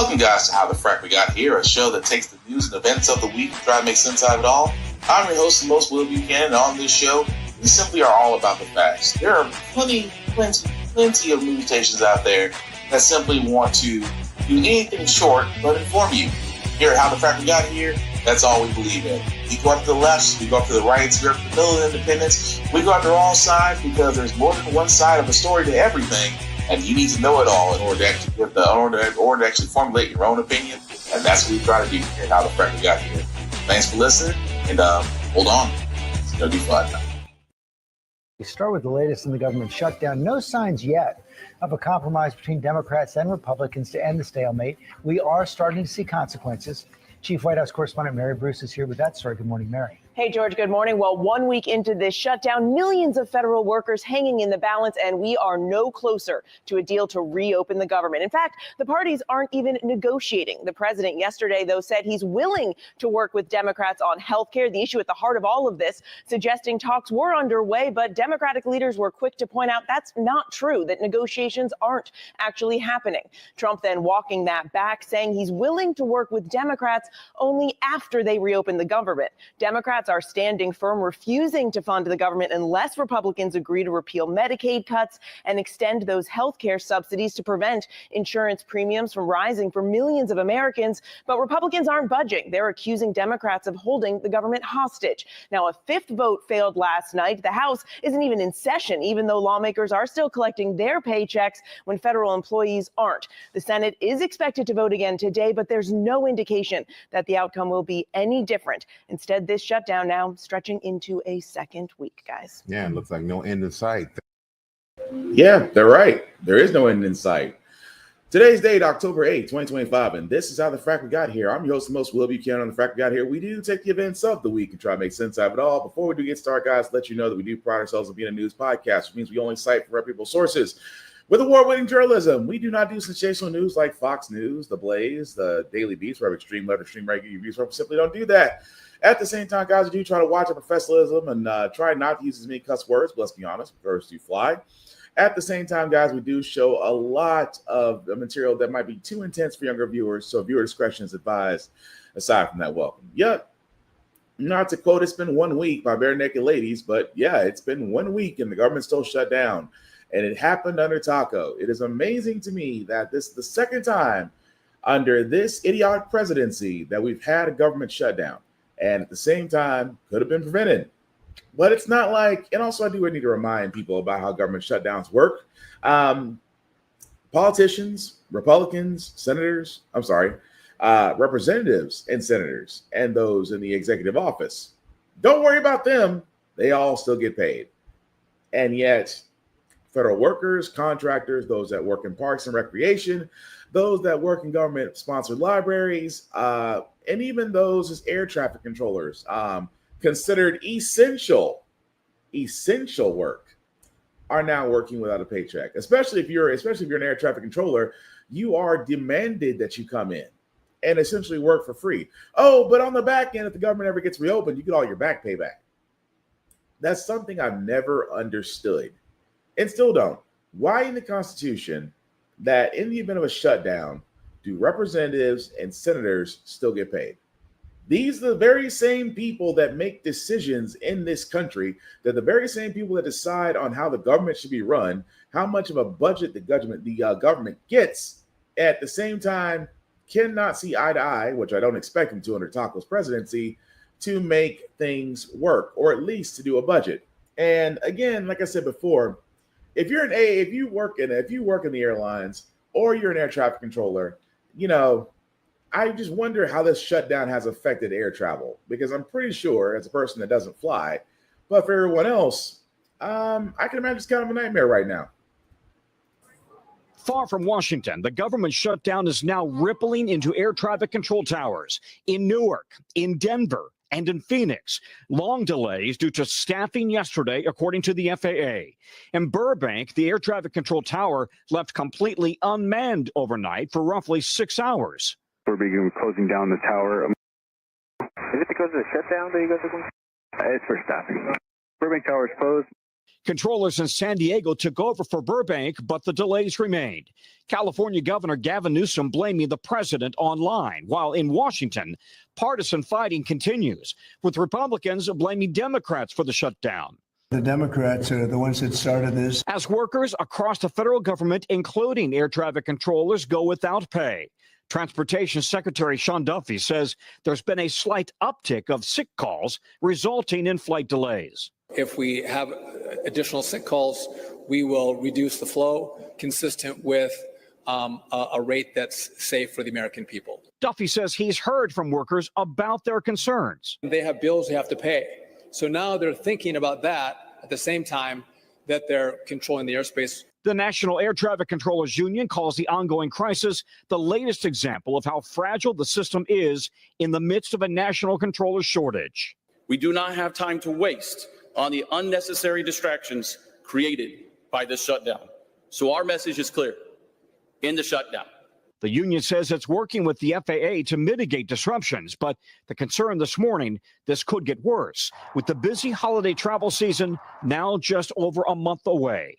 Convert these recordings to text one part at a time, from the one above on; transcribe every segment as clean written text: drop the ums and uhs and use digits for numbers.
Welcome, guys, to How the Frack We Got Here, a show that takes the news and events of the week and try to make sense out of it all. I'm your host, the most Will Buchanan, and on this show, we simply are all about the facts. There are plenty of news stations out there that simply want to do anything short but inform you. Here at How the Frack We Got Here, that's all we believe in. We go up to the left, we go up to the right, we go up to the middle of independence, we go up to the wrong side because there's more than one side of a story to everything. And you need to know it all in order to actually formulate your own opinion. And that's what we try to do here at How the Frack We Got Here. Thanks for listening, and hold on. It's going to be fun. We start with the latest in the government shutdown. No signs yet of a compromise between Democrats and Republicans to end the stalemate. We are starting to see consequences. Chief White House correspondent Mary Bruce is here with that story. Good morning, Mary. Hey, George, good morning. Well, 1 week into this shutdown, millions of federal workers hanging in the balance, and we are no closer to a deal to reopen the government. In fact, the parties aren't even negotiating. The president yesterday, though, said he's willing to work with Democrats on health care, the issue at the heart of all of this, suggesting talks were underway, but Democratic leaders were quick to point out that's not true, that negotiations aren't actually happening. Trump then walking that back, saying he's willing to work with Democrats only after they reopen the government. Democrats are standing firm, refusing to fund the government unless Republicans agree to repeal Medicaid cuts and extend those health care subsidies to prevent insurance premiums from rising for millions of Americans. But Republicans aren't budging. They're accusing Democrats of holding the government hostage. Now, a fifth vote failed last night. The House isn't even in session, even though lawmakers are still collecting their paychecks when federal employees aren't. The Senate is expected to vote again today, but there's no indication that the outcome will be any different. Instead, this shutdown now stretching into a second week, guys. Yeah, it looks like no end in sight. Yeah, they're right. There is no end in sight. Today's date, October 8th, 2025, and this is How the Frack We Got Here. I'm your host, the most Will Buchanan on the Frack We Got Here. We do take the events of the week and try to make sense out of it all. Before we do get started, guys, let you know that we do pride ourselves on being a news podcast, which means we only cite from reputable sources. With award-winning journalism, we do not do sensational news like Fox News, The Blaze, the Daily Beast, where we have extreme left, extreme right reviews. We simply don't do that. At the same time, guys, we do try to watch our professionalism and try not to use as many cuss words, but let's be honest, birds do fly. At the same time, guys, we do show a lot of material that might be too intense for younger viewers, so viewer discretion is advised. Aside from that, welcome. Yep. Not to quote, it's been 1 week by Bare Naked Ladies, but yeah, it's been 1 week and the government's still shut down. And it happened under Taco. It is amazing to me that this is the second time under this idiotic presidency that we've had a government shutdown. And at the same time, could have been prevented. But it's not like, and also I do need to remind people about how government shutdowns work. Politicians, Republicans, senators, representatives and senators, and those in the executive office, don't worry about them. They all still get paid. And yet, federal workers, contractors, those that work in parks and recreation, those that work in government-sponsored libraries, and even those as air traffic controllers, considered essential work, are now working without a paycheck. Especially if you're an air traffic controller, you are demanded that you come in and essentially work for free. Oh, but on the back end, if the government ever gets reopened, you get all your back pay back. That's something I've never understood. And still don't. Why in the Constitution that in the event of a shutdown, do representatives and senators still get paid? These are the very same people that make decisions in this country. They're the very same people that decide on how the government should be run, how much of a budget the government gets. At the same time, cannot see eye to eye, which I don't expect them to under Taco's presidency, to make things work, or at least to do a budget. And again, like I said before, if you work in the airlines or you're an air traffic controller, I just wonder how this shutdown has affected air travel, because I'm pretty sure as a person that doesn't fly, but for everyone else, I can imagine it's kind of a nightmare right now. Far from Washington, the government shutdown is now rippling into air traffic control towers in Newark, in Denver, and in Phoenix. Long delays due to staffing yesterday, according to the FAA. In Burbank, the air traffic control tower left completely unmanned overnight for roughly 6 hours. We're beginning closing down the tower. Is it because of the shutdown that you guys are going? It's for staffing. Burbank Tower is closed. Controllers in San Diego took over for Burbank, but the delays remained. California Governor Gavin Newsom blaming the president online, while in Washington, partisan fighting continues, with Republicans blaming Democrats for the shutdown. The Democrats are the ones that started this. As workers across the federal government, including air traffic controllers, go without pay. Transportation Secretary Sean Duffy says there's been a slight uptick of sick calls, resulting in flight delays. If we have additional sick calls, we will reduce the flow consistent with a rate that's safe for the American people. Duffy says he's heard from workers about their concerns. They have bills they have to pay. So now they're thinking about that at the same time that they're controlling the airspace. The National Air Traffic Controllers Union calls the ongoing crisis the latest example of how fragile the system is in the midst of a national controller shortage. We do not have time to waste on the unnecessary distractions created by this shutdown. So our message is clear: end the shutdown. The union says it's working with the FAA to mitigate disruptions, but the concern this morning, this could get worse, with the busy holiday travel season now just over a month away.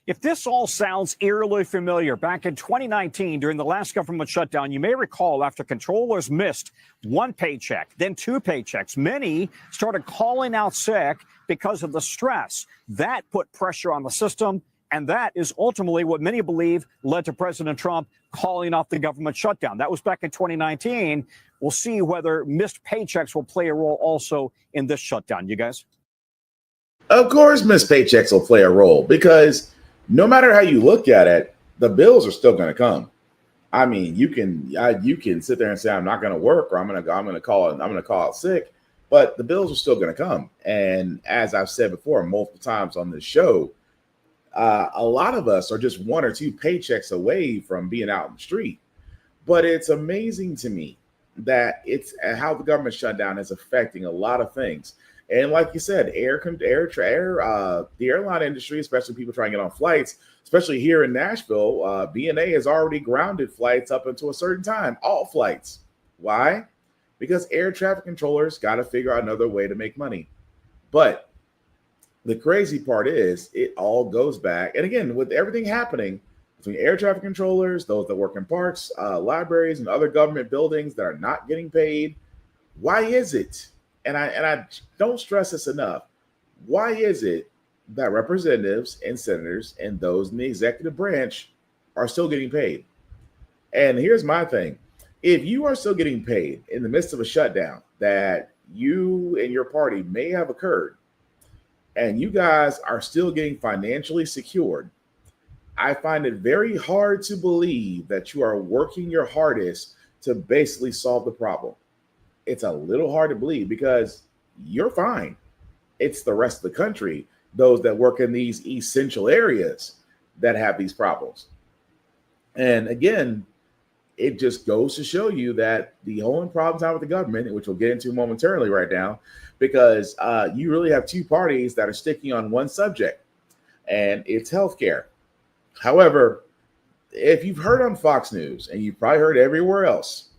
If this all sounds eerily familiar, back in 2019, during the last government shutdown, you may recall after controllers missed one paycheck, then two paychecks, many started calling out sick because of the stress. That put pressure on the system. And that is ultimately what many believe led to President Trump calling off the government shutdown. That was back in 2019. We'll see whether missed paychecks will play a role also in this shutdown. You guys? Of course, missed paychecks will play a role, because no matter how you look at it, the bills are still going to come. I mean, you can sit there and say, I'm not going to work, or I'm going to call out sick, but the bills are still going to come. And as I've said before multiple times on this show, a lot of us are just one or two paychecks away from being out in the street. But it's amazing to me that it's how the government shutdown is affecting a lot of things. And like you said, the airline industry, especially people trying to get on flights, especially here in Nashville, BNA has already grounded flights up until a certain time, all flights. Why? Because air traffic controllers got to figure out another way to make money. But the crazy part is it all goes back. And again, with everything happening between air traffic controllers, those that work in parks, libraries, and other government buildings that are not getting paid, why is it? And I don't stress this enough. Why is it that representatives and senators and those in the executive branch are still getting paid? And here's my thing. If you are still getting paid in the midst of a shutdown that you and your party may have occurred, and you guys are still getting financially secured, I find it very hard to believe that you are working your hardest to basically solve the problem. It's a little hard to believe, because you're fine. It's the rest of the country, those that work in these essential areas, that have these problems. And again, it just goes to show you that the whole problem time with the government, which we'll get into momentarily right now, because you really have two parties that are sticking on one subject, and it's healthcare. However, if you've heard on Fox News, and you've probably heard everywhere else,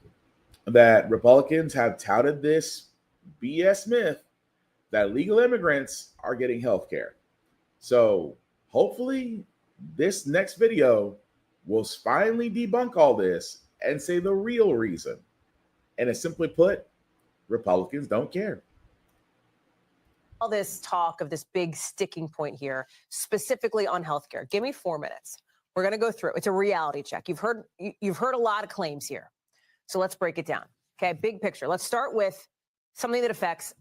that Republicans have touted this BS myth that illegal immigrants are getting healthcare. So hopefully this next video will finally debunk all this and say the real reason. And it's simply put, Republicans don't care. All this talk of this big sticking point here, specifically on healthcare. Give me 4 minutes. We're going to go through. It's a reality check. You've heard a lot of claims here. So let's break it down. Okay, big picture. Let's start with something that affects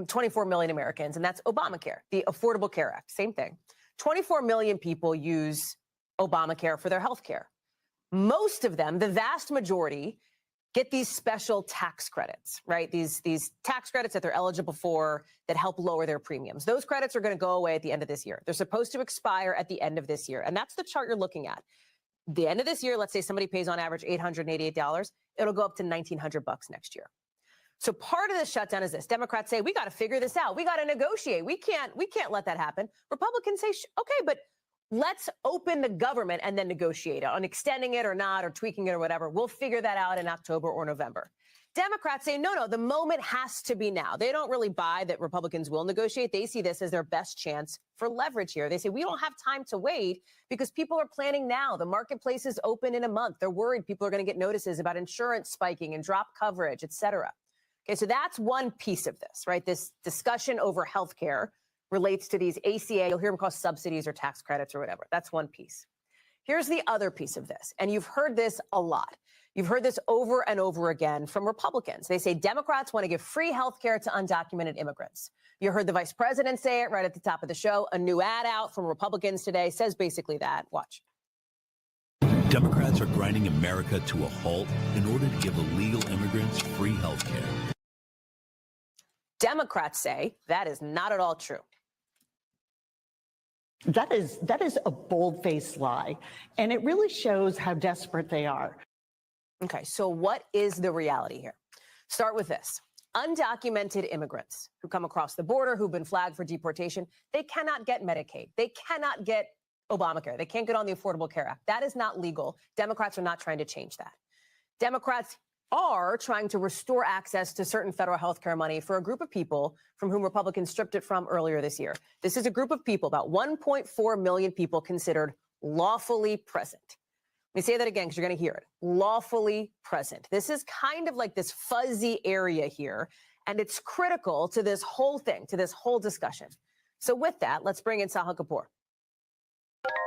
24 million Americans, and that's Obamacare, the Affordable Care Act. Same thing. 24 million people use Obamacare for their health care. Most of them, the vast majority, get these special tax credits, right? These tax credits that they're eligible for that help lower their premiums. Those credits are going to go away at the end of this year. They're supposed to expire at the end of this year. And that's the chart you're looking at. The end of this year, let's say somebody pays on average $888, it'll go up to $1,900 next year. So part of the shutdown is this. Democrats say, we got to figure this out. We got to negotiate. We can't let that happen. Republicans say, okay, but let's open the government and then negotiate on extending it or not, or tweaking it or whatever. We'll figure that out in October or November. Democrats say, no, the moment has to be now. They don't really buy that Republicans will negotiate. They see this as their best chance for leverage here. They say, we don't have time to wait because people are planning now. The marketplace is open in a month. They're worried people are going to get notices about insurance spiking and drop coverage, et cetera. Okay, so that's one piece of this, right? This discussion over healthcare relates to these ACA, you'll hear them called subsidies or tax credits or whatever. That's one piece. Here's the other piece of this, and you've heard this a lot. You've heard this over and over again from Republicans. They say Democrats want to give free health care to undocumented immigrants. You heard the vice president say it right at the top of the show. A new ad out from Republicans today says basically that. Watch. Democrats are grinding America to a halt in order to give illegal immigrants free health care. Democrats say that is not at all true. That is a bold-faced lie, and it really shows how desperate they are. Okay, so what is the reality here? Start with this. Undocumented immigrants who come across the border, who've been flagged for deportation, they cannot get Medicaid. They cannot get Obamacare. They can't get on the Affordable Care Act. That is not legal. Democrats are not trying to change that. Democrats are trying to restore access to certain federal health care money for a group of people from whom Republicans stripped it from earlier this year. This is a group of people, about 1.4 million people considered lawfully present. Let me say that again because you're going to hear it. Lawfully present. This is kind of like this fuzzy area here, and it's critical to this whole thing, to this whole discussion. So with that, let's bring in Sahil Kapoor.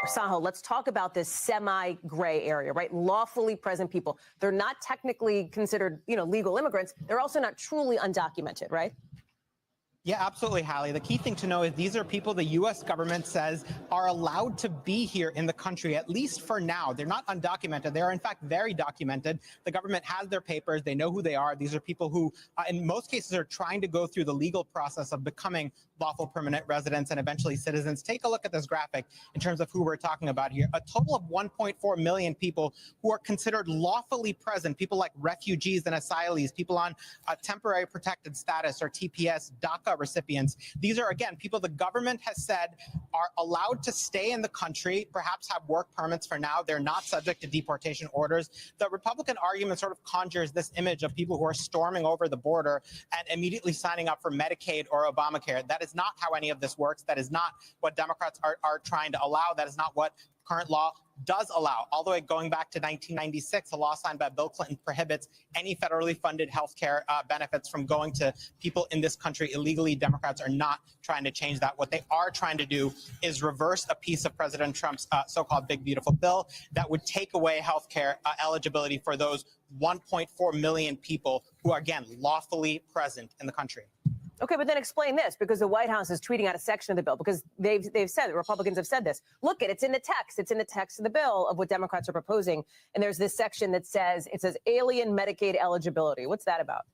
Sahil, let's talk about this semi-gray area, right? Lawfully present people. They're not technically considered, legal immigrants. They're also not truly undocumented, right? Yeah, absolutely, Hallie. The key thing to know is these are people the U.S. government says are allowed to be here in the country, at least for now. They're not undocumented. They are, in fact, very documented. The government has their papers. They know who they are. These are people who, in most cases, are trying to go through the legal process of becoming lawful permanent residents and eventually citizens. Take a look at this graphic in terms of who we're talking about here. A total of 1.4 million people who are considered lawfully present, people like refugees and asylees, people on temporary protected status or TPS, DACA recipients. These are, again, people the government has said are allowed to stay in the country, perhaps have work permits for now. They're not subject to deportation orders. The Republican argument sort of conjures this image of people who are storming over the border and immediately signing up for Medicaid or Obamacare. That is not how any of this works. That is not what Democrats are trying to allow. That is not what current law does allow. All the way going back to 1996, a law signed by Bill Clinton prohibits any federally funded health care benefits from going to people in this country illegally. Democrats are not trying to change that. What they are trying to do is reverse a piece of President Trump's so-called big, beautiful bill that would take away health care eligibility for those 1.4 million people who are, again, lawfully present in the country. Okay, but then explain this, because the White House is tweeting out a section of the bill, because they've said, the Republicans have said this. Look, it's in the text. It's in the text of the bill of what Democrats are proposing. And there's this section that says, it says alien Medicaid eligibility. What's that about?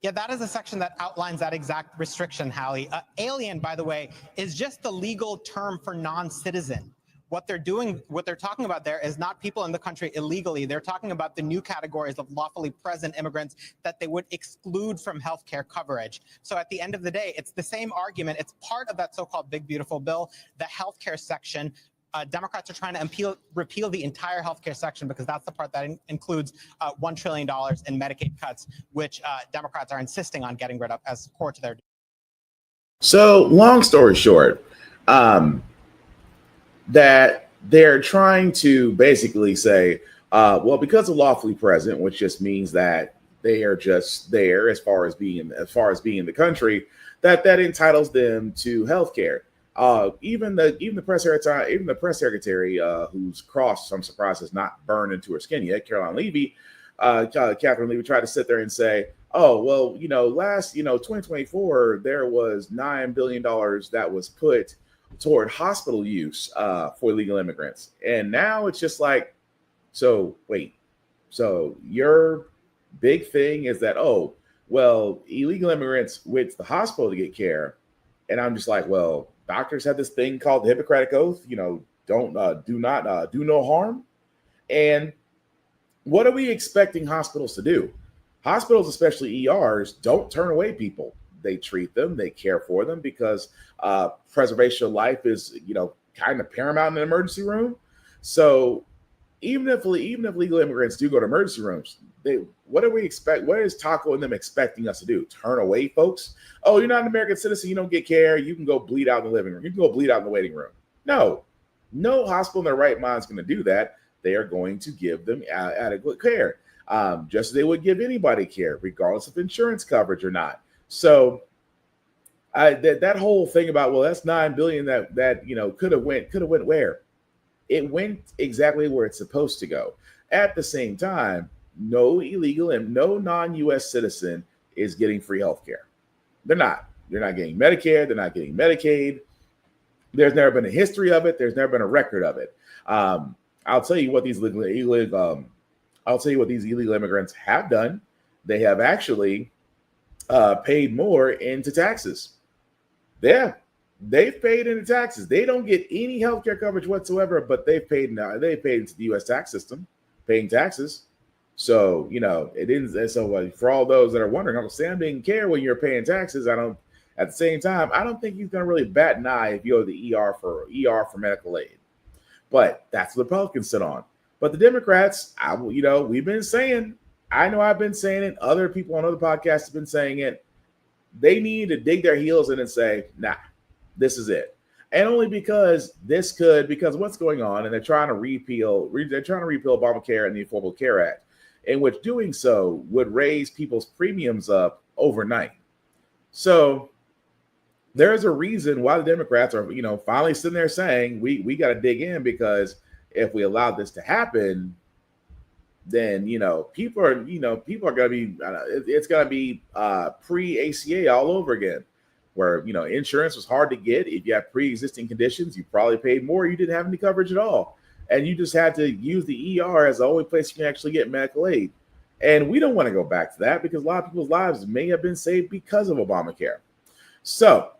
Yeah, that is a section that outlines that exact restriction, Hallie. Alien, by the way, is just the legal term for non-citizen. What they're doing, what they're talking about there is not people in the country illegally. They're talking about the new categories of lawfully present immigrants that they would exclude from health care coverage. So at the end of the day, it's the same argument. It's part of that so-called big, beautiful bill, the health care section. Democrats are trying to repeal the entire healthcare section because that's the part that includes $1 trillion in Medicaid cuts, which Democrats are insisting on getting rid of as core to their. So long story short, that they're trying to basically say, well, because of lawfully present, which just means that they are just there as far as being in the country, that entitles them to health care. Even the press secretary, whose cross, I'm surprised, has not burned into her skin yet, Catherine Levy tried to sit there and say, oh, well, last 2024 there was $9 billion that was put toward hospital use for illegal immigrants, and now it's just like, so wait, so your big thing is that, oh, well, illegal immigrants went to the hospital to get care, and I'm just like, well, doctors have this thing called the Hippocratic Oath, don't do no harm. And what are we expecting hospitals to do? Hospitals, especially ERs, don't turn away people. They treat them, they care for them, because preservation of life is, kind of paramount in an emergency room. So even if legal immigrants do go to emergency rooms, what do we expect? What is Taco and them expecting us to do? Turn away folks? Oh, you're not an American citizen. You don't get care. You can go bleed out in the living room. You can go bleed out in the waiting room. No hospital in their right mind is going to do that. They are going to give them adequate care, just as they would give anybody care, regardless of insurance coverage or not. So that whole thing about, well, that's $9 billion that could have went where? It went exactly where it's supposed to go. At the same time, no illegal and no non-U.S. citizen is getting free health care. They're not getting Medicare. They're not getting Medicaid. There's never been a history of it. There's never been a record of it. I'll tell you what these illegal immigrants have done. They have actually paid more into taxes. Yeah, they've paid into taxes. They don't get any healthcare coverage whatsoever, but they've paid into the U.S. tax system, paying taxes. So it didn't. So for all those that are wondering, Uncle Sam didn't care when you're paying taxes. At the same time, I don't think he's going to really bat an eye if you go to the ER for medical aid. But that's what the Republicans sit on. But the Democrats, we've been saying, I've been saying it. Other people on other podcasts have been saying it. They need to dig their heels in and say, nah, this is it. And only because what's going on, and they're trying to repeal Obamacare and the Affordable Care Act, in which doing so would raise people's premiums up overnight. So there's a reason why the Democrats are, finally sitting there saying we got to dig in, because if we allow this to happen, then people are going to be it's going to be pre-ACA all over again, where insurance was hard to get. If you have pre-existing conditions, you probably paid more. You didn't have any coverage at all, and you just had to use the ER as the only place you can actually get medical aid. And we don't want to go back to that, because a lot of people's lives may have been saved because of Obamacare. So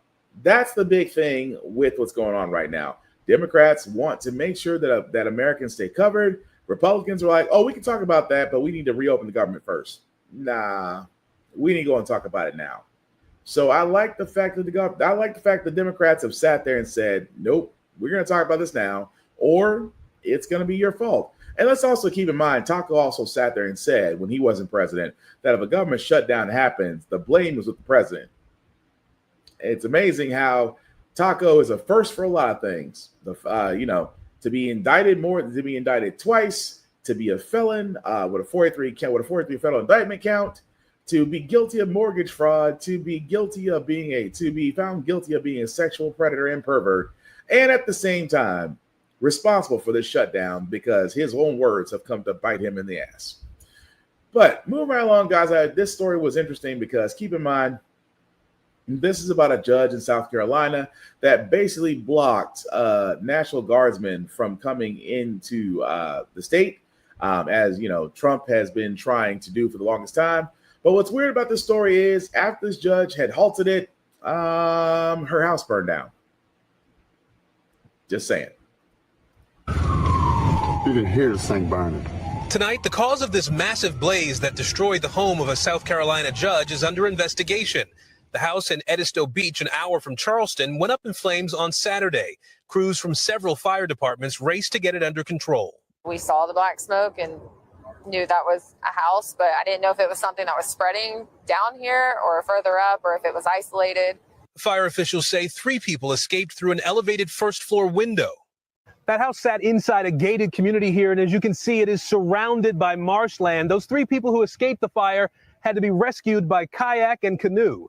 that's the big thing with what's going on right now. Democrats want to make sure that Americans stay covered. Republicans are like, oh, we can talk about that, but we need to reopen the government first. Nah, we need to go and talk about it now. So I like the fact that the Democrats have sat there and said, nope, we're going to talk about this now, or it's going to be your fault. And let's also keep in mind, Taco also sat there and said, when he wasn't president, that if a government shutdown happens, the blame was with the president. It's amazing how Taco is a first for a lot of things. To be indicted twice, to be a felon with a 43 federal indictment count, to be guilty of mortgage fraud, to be found guilty of being a sexual predator and pervert, and at the same time responsible for this shutdown, because his own words have come to bite him in the ass. But moving right along, guys, this story was interesting because, keep in mind, this is about a judge in South Carolina that basically blocked National Guardsmen from coming into the state, as Trump has been trying to do for the longest time. But what's weird about this story is, after this judge had halted it, her house burned down. Just saying. You can hear the thing burning. Tonight, the cause of this massive blaze that destroyed the home of a South Carolina judge is under investigation. The house in Edisto Beach, an hour from Charleston, went up in flames on Saturday. Crews from several fire departments raced to get it under control. We saw the black smoke and knew that was a house, but I didn't know if it was something that was spreading down here or further up, or if it was isolated. Fire officials say 3 people escaped through an elevated first-floor window. That house sat inside a gated community here, and as you can see, it is surrounded by marshland. Those 3 people who escaped the fire had to be rescued by kayak and canoe.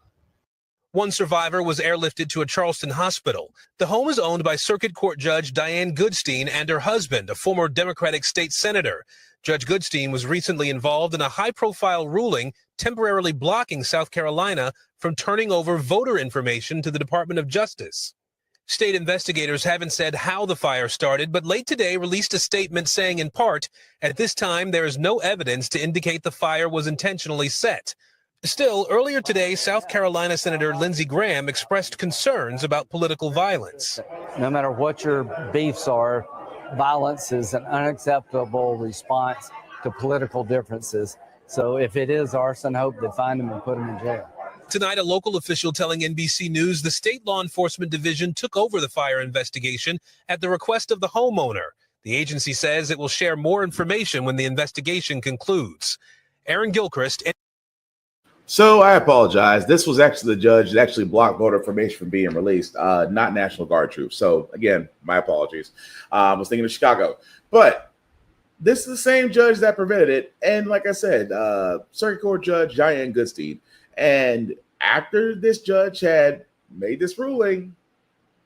One survivor was airlifted to a Charleston hospital. The home is owned by Circuit Court Judge Diane Goodstein and her husband, a former Democratic state senator. Judge Goodstein was recently involved in a high-profile ruling temporarily blocking South Carolina from turning over voter information to the Department of Justice. State investigators haven't said how the fire started, but late today released a statement saying, in part, at this time there is no evidence to indicate the fire was intentionally set. Still, earlier today, South Carolina Senator Lindsey Graham expressed concerns about political violence. No matter what your beefs are, violence is an unacceptable response to political differences. So if it is arson, I hope they find him and put him in jail. Tonight, a local official telling NBC News the state law enforcement division took over the fire investigation at the request of the homeowner. The agency says it will share more information when the investigation concludes. Aaron Gilchrist. So I apologize. This was actually the judge that actually blocked voter information from being released, not National Guard troops. So again, my apologies. I was thinking of Chicago, but this is the same judge that prevented it. And like I said, Circuit Court Judge Diane Goodstein. And after this judge had made this ruling,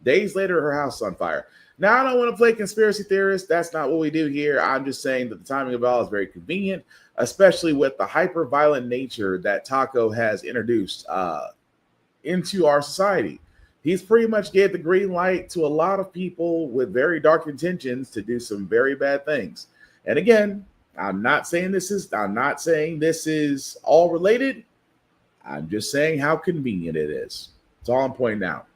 days later, her house is on fire. Now, I don't want to play conspiracy theorist. That's not what we do here. I'm just saying that the timing of it all is very convenient, especially with the hyper-violent nature that Taco has introduced into our society. He's pretty much gave the green light to a lot of people with very dark intentions to do some very bad things. And again, I'm not saying this is all related. I'm just saying how convenient it is. That's all I'm pointing out.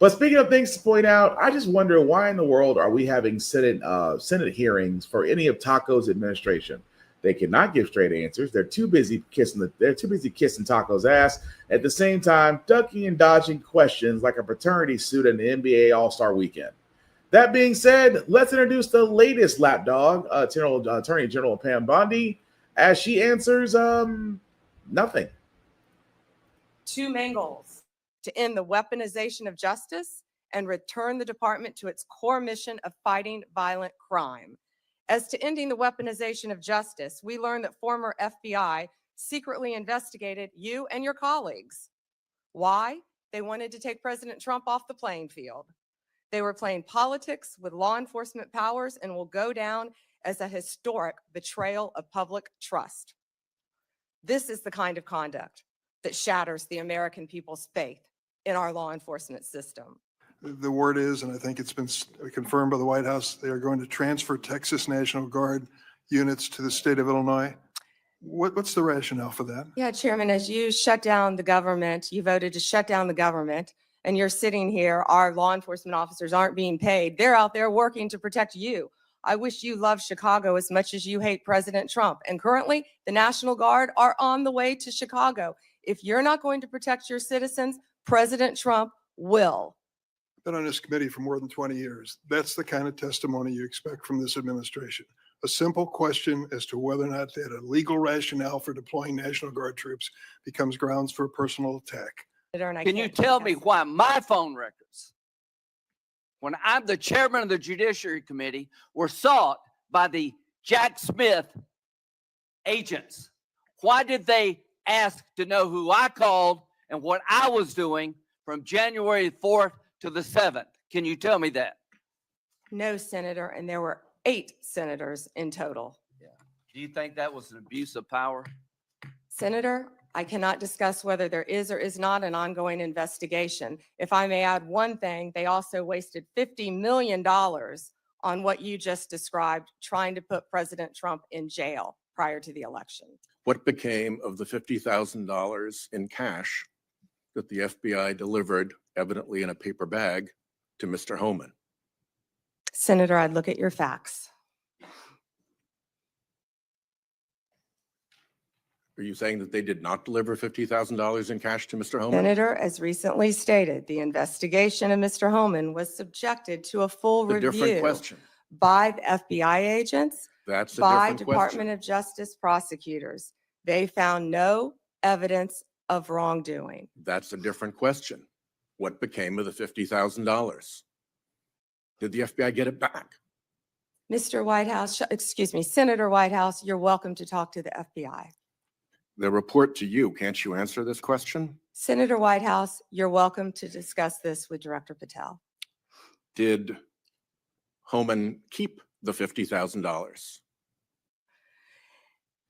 But speaking of things to point out, I just wonder why in the world are we having Senate hearings for any of Taco's administration? They cannot give straight answers. They're too busy kissing Taco's ass. At the same time, ducking and dodging questions like a paternity suit in the NBA All-Star Weekend. That being said, let's introduce the latest lapdog, Attorney General Pam Bondi, as she answers nothing. Two main goals: to end the weaponization of justice and return the department to its core mission of fighting violent crime. As to ending the weaponization of justice, we learned that former FBI secretly investigated you and your colleagues. Why? They wanted to take President Trump off the playing field. They were playing politics with law enforcement powers and will go down as a historic betrayal of public trust. This is the kind of conduct that shatters the American people's faith in our law enforcement system. The word is, and I think it's been confirmed by the White House, they are going to transfer Texas National Guard units to the state of Illinois. What's the rationale for that? Yeah, Chairman, as you shut down the government, you voted to shut down the government, and you're sitting here, our law enforcement officers aren't being paid. They're out there working to protect you. I wish you loved Chicago as much as you hate President Trump. And currently, the National Guard are on the way to Chicago. If you're not going to protect your citizens, President Trump will. Been on this committee for more than 20 years. That's the kind of testimony you expect from this administration. A simple question as to whether or not they had a legal rationale for deploying National Guard troops becomes grounds for a personal attack. Can you tell me why my phone records, when I'm the chairman of the Judiciary Committee, were sought by the Jack Smith agents? Why did they ask to know who I called and what I was doing from January 4th to the 7th? Can you tell me that? No, Senator, and there were 8 senators in total. Do you think that was an abuse of power? Senator, I cannot discuss whether there is or is not an ongoing investigation. If I may add one thing, they also wasted $50 million on what you just described, trying to put President Trump in jail prior to the election. What became of the $50,000 in cash that the FBI delivered, evidently in a paper bag, to Mr. Homan? Senator, I'd look at your facts. Are you saying that they did not deliver $50,000 in cash to Mr. Homan? Senator, as recently stated, the investigation of Mr. Homan was subjected to a full A different review question. by the FBI agents, That's a by different Department question. of Justice prosecutors. They found no evidence of wrongdoing. That's a different question. What became of the $50,000? Did the FBI get it back? Mr. Whitehouse, excuse me, Senator Whitehouse, you're welcome to talk to the FBI. The report to you, can't you answer this question? Senator Whitehouse, you're welcome to discuss this with Director Patel. Did Homan keep the $50,000?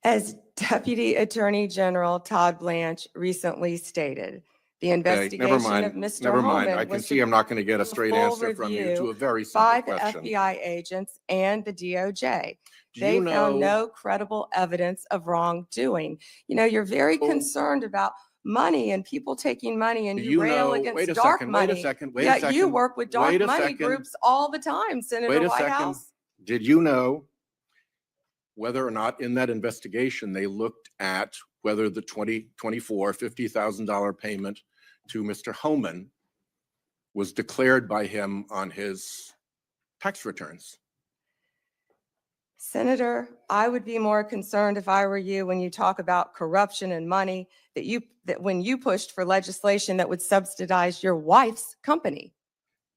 As Deputy Attorney General Todd Blanche recently stated, the investigation of Mr. Never mind. Homan I can was see I'm not going to get a straight full answer from you review to a very by simple the question. FBI agents and the DOJ. Do They you found know- no credible evidence of wrongdoing. You know, you're very concerned about money and people taking money, and Do you you rail know- against wait a dark second, money. wait a second, wait a Yet you second, work with dark wait a money second. groups all the time, Senator Wait a Whitehouse. second. Did you know whether or not in that investigation they looked at whether the 2024 $50,000 payment to Mr. Homan was declared by him on his tax returns? Senator, I would be more concerned if I were you when you talk about corruption and money that when you pushed for legislation that would subsidize your wife's company.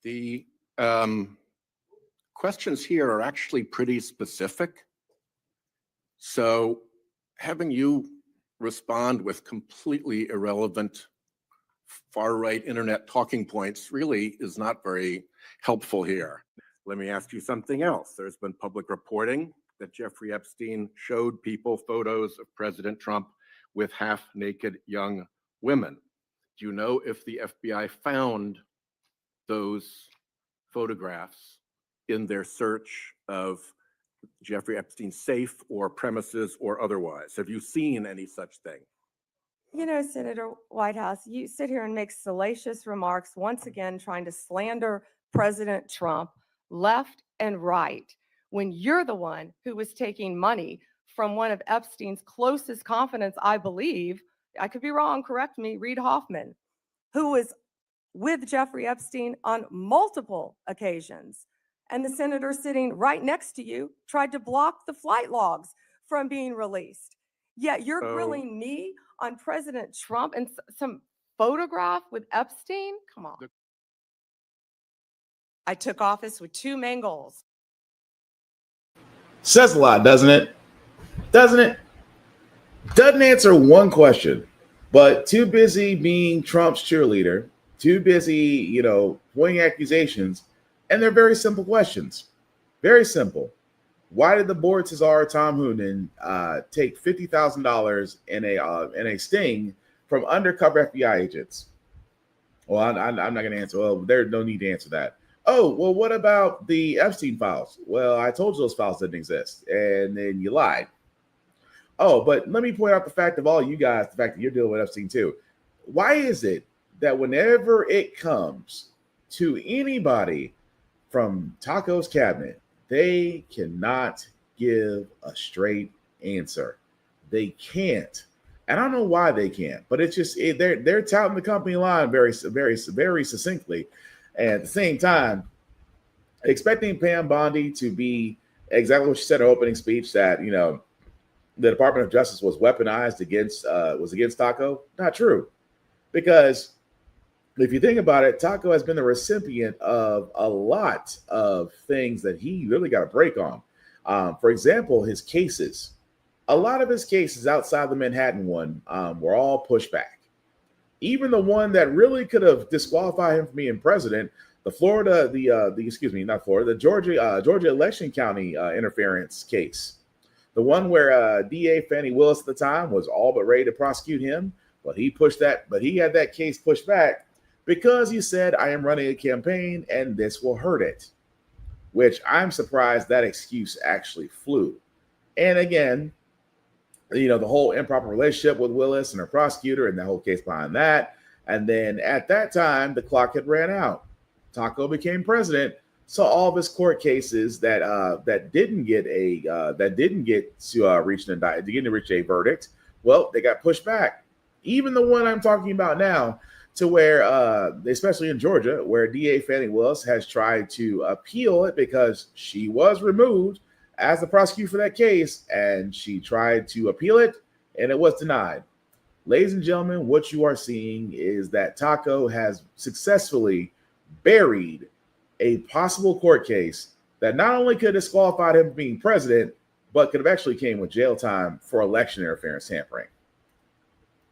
The questions here are actually pretty specific. So having you respond with completely irrelevant far-right internet talking points really is not very helpful here. Let me ask you something else. There's been public reporting that Jeffrey Epstein showed people photos of President Trump with half-naked young women. Do you know if the FBI found those photographs in their search of Jeffrey Epstein's safe or premises or otherwise? Have you seen any such thing? You know, Senator Whitehouse, you sit here and make salacious remarks, once again trying to slander President Trump left and right, when you're the one who was taking money from one of Epstein's closest confidants, I believe, I could be wrong, correct me, Reid Hoffman, who was with Jeffrey Epstein on multiple occasions. And the senator sitting right next to you tried to block the flight logs from being released. Yet you're grilling me on President Trump and some photograph with Epstein? Come on. I took office with two main goals. Says a lot, doesn't it? Doesn't it? Doesn't answer one question, but too busy being Trump's cheerleader, too busy, pointing accusations, and they're very simple questions. Very simple. Why did the board czar Tom Hoonan take $50,000 in a sting from undercover FBI agents? Well, I'm not going to answer. Well, there's no need to answer that. Oh, well, what about the Epstein files? Well, I told you those files didn't exist, and then you lied. Oh, but let me point out the fact of all you guys, the fact that you're dealing with Epstein too. Why is it that whenever it comes to anybody from Taco's cabinet, they cannot give a straight answer? They can't. And I don't know why they can't, but it's just they're touting the company line very, very, very succinctly. And at the same time, expecting Pam Bondi to be exactly what she said in her opening speech, that the Department of Justice was weaponized against Taco, not true. Because if you think about it, Taco has been the recipient of a lot of things that he really got a break on. For example, his cases. A lot of his cases outside the Manhattan one were all pushed back. Even the one that really could have disqualified him from being president, the Georgia election county interference case, the one where DA Fannie Willis at the time was all but ready to prosecute him, but he had that case pushed back because he said, I am running a campaign and this will hurt it, which I'm surprised that excuse actually flew. And again, the whole improper relationship with Willis and her prosecutor and the whole case behind that. And then at that time, the clock had ran out. Taco became president. So all of his court cases that didn't get to reach a verdict, well, they got pushed back. Even the one I'm talking about now, to where, especially in Georgia, where DA Fannie Willis has tried to appeal it because she was removed as the prosecutor for that case, and she tried to appeal it, and it was denied. Ladies and gentlemen, what you are seeing is that Taco has successfully buried a possible court case that not only could have disqualified him from being president, but could have actually came with jail time for election interference tampering.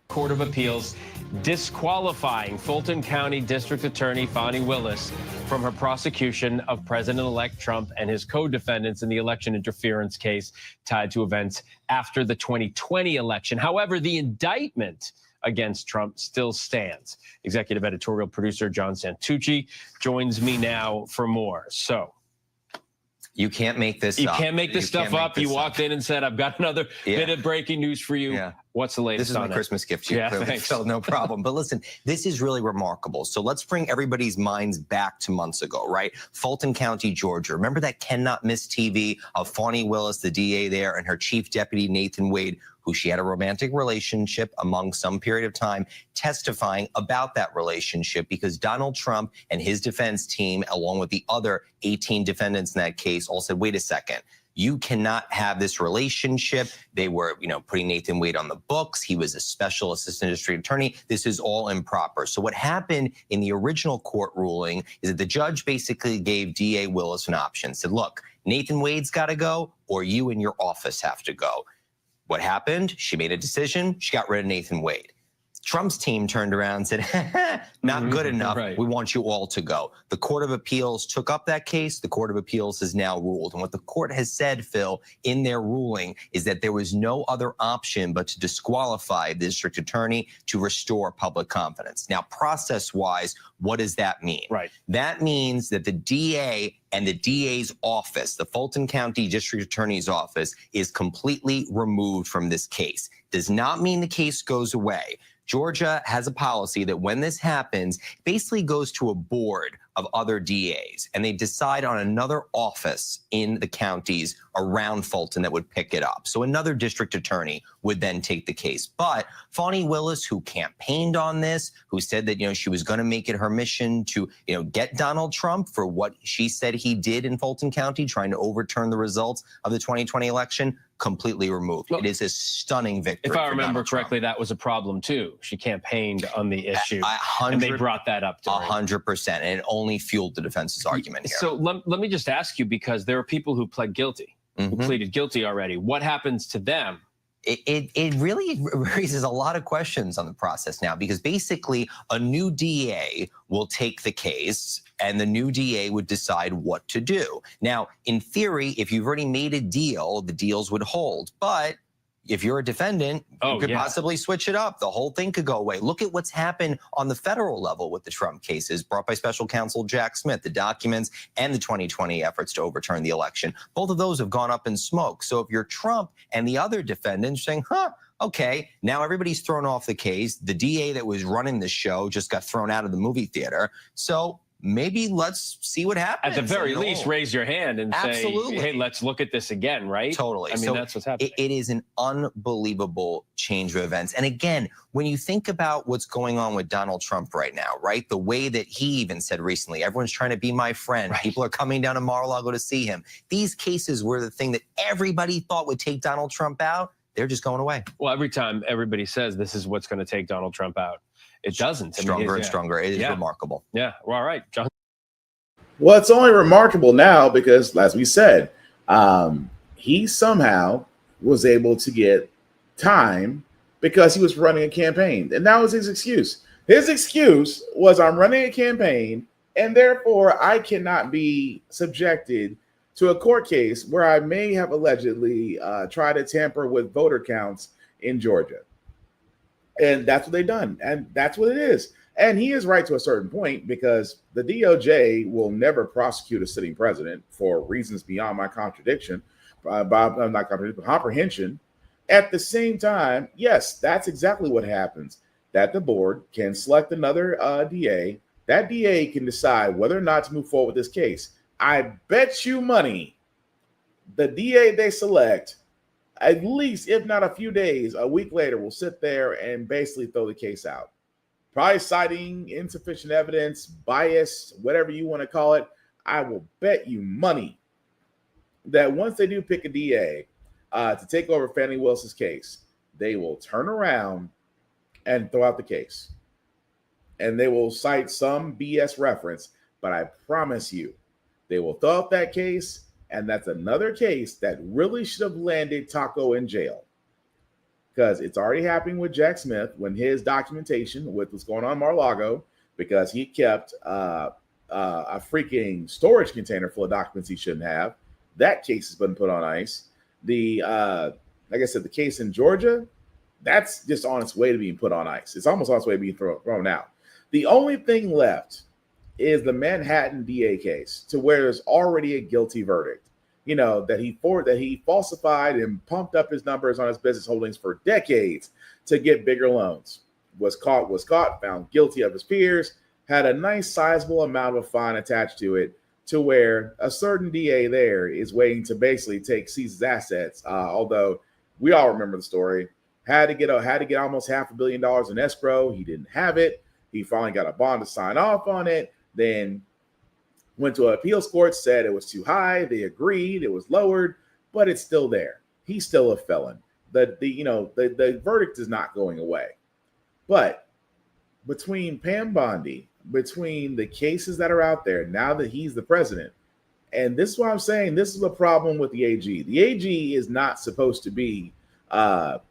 Court of Appeals disqualifying Fulton County District Attorney Fani Willis from her prosecution of President-elect Trump and his co-defendants in the election interference case tied to events after the 2020 election. However, the indictment against Trump still stands. Executive editorial producer John Santucci joins me now for more. So, you can't make this up. You can't make this stuff up. You walked in and said, I've got another bit of breaking news for you. Yeah. What's the latest on it? This is my Christmas gift to you. Yeah, clearly. thanks. So no problem. But listen, this is really remarkable. So let's bring everybody's minds back to months ago, right? Fulton County, Georgia. Remember that cannot miss TV of Fani Willis, the DA there, and her chief deputy, Nathan Wade, who she had a romantic relationship among some period of time, testifying about that relationship because Donald Trump and his defense team, along with the other 18 defendants in that case, all said, wait a second. you cannot have this relationship. They were, putting Nathan Wade on the books. He was a special assistant district attorney. This is all improper. So what happened in the original court ruling is that the judge basically gave DA Willis an option, said, look, Nathan Wade's got to go, or you and your office have to go. What happened? She made a decision. She got rid of Nathan Wade. Trump's team turned around and said, not good enough. Right. We want you all to go. The Court of Appeals took up that case. The Court of Appeals has now ruled. And what the court has said, Phil, in their ruling is that there was no other option but to disqualify the district attorney to restore public confidence. Now, process-wise, what does that mean? Right. That means that the DA and the DA's office, the Fulton County District Attorney's office, is completely removed from this case. Does not mean the case goes away. Georgia has a policy that when this happens, basically goes to a board of other DAs, and they decide on another office in the counties around Fulton that would pick it up. So another district attorney would then take the case. But Fani Willis, who campaigned on this, who said that, she was going to make it her mission to, get Donald Trump for what she said he did in Fulton County, trying to overturn the results of the 2020 election, completely removed. Look, it is a stunning victory. If I remember Donald correctly, Trump. that was a problem too. She campaigned on the issue, 100, and they brought that up to her. 100%, and it only fueled the defense's argument here. So let me just ask you, because there are people who pled guilty, who pleaded guilty already. What happens to them? It really raises a lot of questions on the process now, because basically a new DA will take the case and the new DA would decide what to do. Now, in theory, if you've already made a deal, the deals would hold. But if you're a defendant, you could possibly switch it up. The whole thing could go away. Look at what's happened on the federal level with the Trump cases brought by special counsel Jack Smith, the documents and the 2020 efforts to overturn the election. Both of those have gone up in smoke. So if you're Trump and the other defendants saying, okay, now everybody's thrown off the case. The DA that was running the show just got thrown out of the movie theater. So maybe let's see what happens. At the very least, raise your hand and say, hey, let's look at this again, right? Totally. I mean, that's what's happening. It is an unbelievable change of events. And again, when you think about what's going on with Donald Trump right now, right? The way that he even said recently, everyone's trying to be my friend. Right. People are coming down to Mar-a-Lago to see him. These cases were the thing that everybody thought would take Donald Trump out. They're just going away. Well, every time everybody says this is what's going to take Donald Trump out, it doesn't. Stronger and stronger. It is remarkable. Yeah. Well, all right, John. Well, it's only remarkable now because, as we said, he somehow was able to get time because he was running a campaign. And that was his excuse. His excuse was, I'm running a campaign, and therefore I cannot be subjected to a court case where I may have allegedly tried to tamper with voter counts in Georgia. And that's what they've done. And that's what it is. And he is right to a certain point, because the DOJ will never prosecute a sitting president for reasons beyond my comprehension. At the same time, yes, that's exactly what happens. That the board can select another DA. That DA can decide whether or not to move forward with this case. I bet you money the DA they select, at least, if not a few days, a week later, will sit there and basically throw the case out. Probably citing insufficient evidence, bias, whatever you want to call it. I will bet you money that once they do pick a DA to take over Fani Willis's case, they will turn around and throw out the case. And they will cite some BS reference, but I promise you, they will throw out that case, and that's another case that really should have landed Taco in jail. Because it's already happening with Jack Smith when his documentation with what's going on in Mar-a-Lago, because he kept a freaking storage container full of documents he shouldn't have. That case has been put on ice. Like I said, the case in Georgia, that's just on its way to being put on ice. It's almost on its way to being thrown out. The only thing left is the Manhattan DA case, to where there's already a guilty verdict. You know, that he falsified and pumped up his numbers on his business holdings for decades to get bigger loans. Was caught, found guilty of his peers, had a nice sizable amount of fine attached to it, to where a certain DA there is waiting to basically seize his assets. Although we all remember the story, had to get almost $500 million in escrow. He didn't have it. He finally got a bond to sign off on it. Then went to an appeals court, said it was too high. They agreed, it was lowered, but it's still there. He's still a felon. The verdict is not going away. But between Pam Bondi, between the cases that are out there, now that he's the president, and this is why I'm saying this is a problem with the AG. The AG is not supposed to be president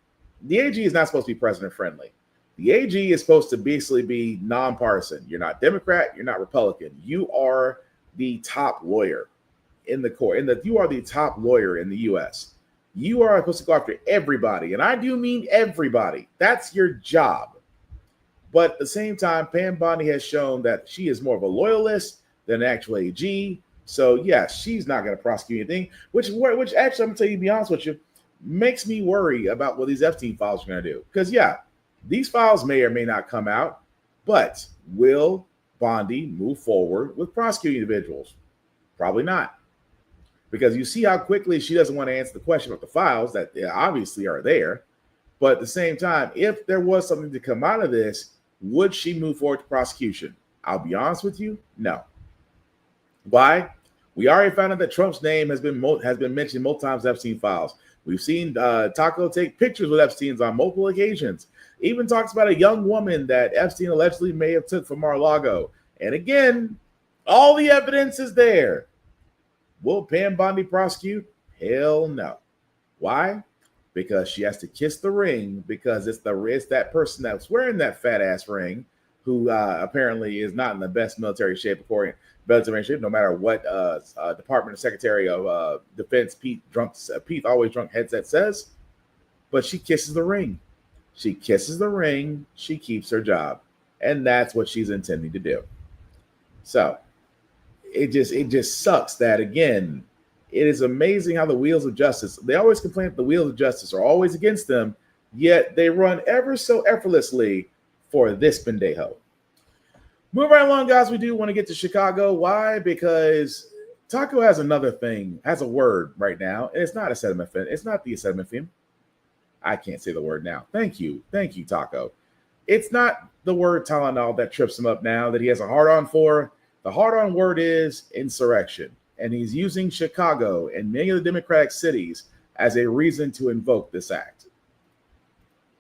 friendly. The AG is supposed to basically be nonpartisan. You're not Democrat, you're not Republican. You are the top lawyer in the court. You are the top lawyer in the US. You are supposed to go after everybody, and I do mean everybody. That's your job. But at the same time, Pam Bondi has shown that she is more of a loyalist than an actual AG. So yeah, she's not going to prosecute anything. Which actually, I'm going to tell you, to be honest with you, makes me worry about what these Epstein files are going to do. Because yeah, these files may or may not come out, but will Bondi move forward with prosecuting individuals? Probably not. Because you see how quickly she doesn't want to answer the question about the files that obviously are there. But at the same time, if there was something to come out of this, would she move forward to prosecution? I'll be honest with you, no. Why? We already found out that Trump's name has been mentioned multiple times in Epstein files. We've seen Taco take pictures with Epstein's on multiple occasions. Even talks about a young woman that Epstein allegedly may have took from Mar-a-Lago. And again, all the evidence is there. Will Pam Bondi prosecute? Hell no. Why? Because she has to kiss the ring, because it's that person that's wearing that fat ass ring who apparently is not in the best military shape, no matter what Department of Secretary of Defense Pete always drunk headset says. But she kisses the ring. She kisses the ring. She keeps her job, and that's what she's intending to do. So it just sucks that, again, it is amazing how the wheels of justice, they always complain that the wheels of justice are always against them, yet they run ever so effortlessly for this pendejo. Moving right along, guys, we do want to get to Chicago. Why? Because Taco has a word right now, and it's not acetaminophen. It's not the acetaminophen. I can't say the word now. Thank you, Taco. It's not the word Tylenol that trips him up now that he has a hard-on for. The hard-on word is insurrection, and he's using Chicago and many of the Democratic cities as a reason to invoke this act.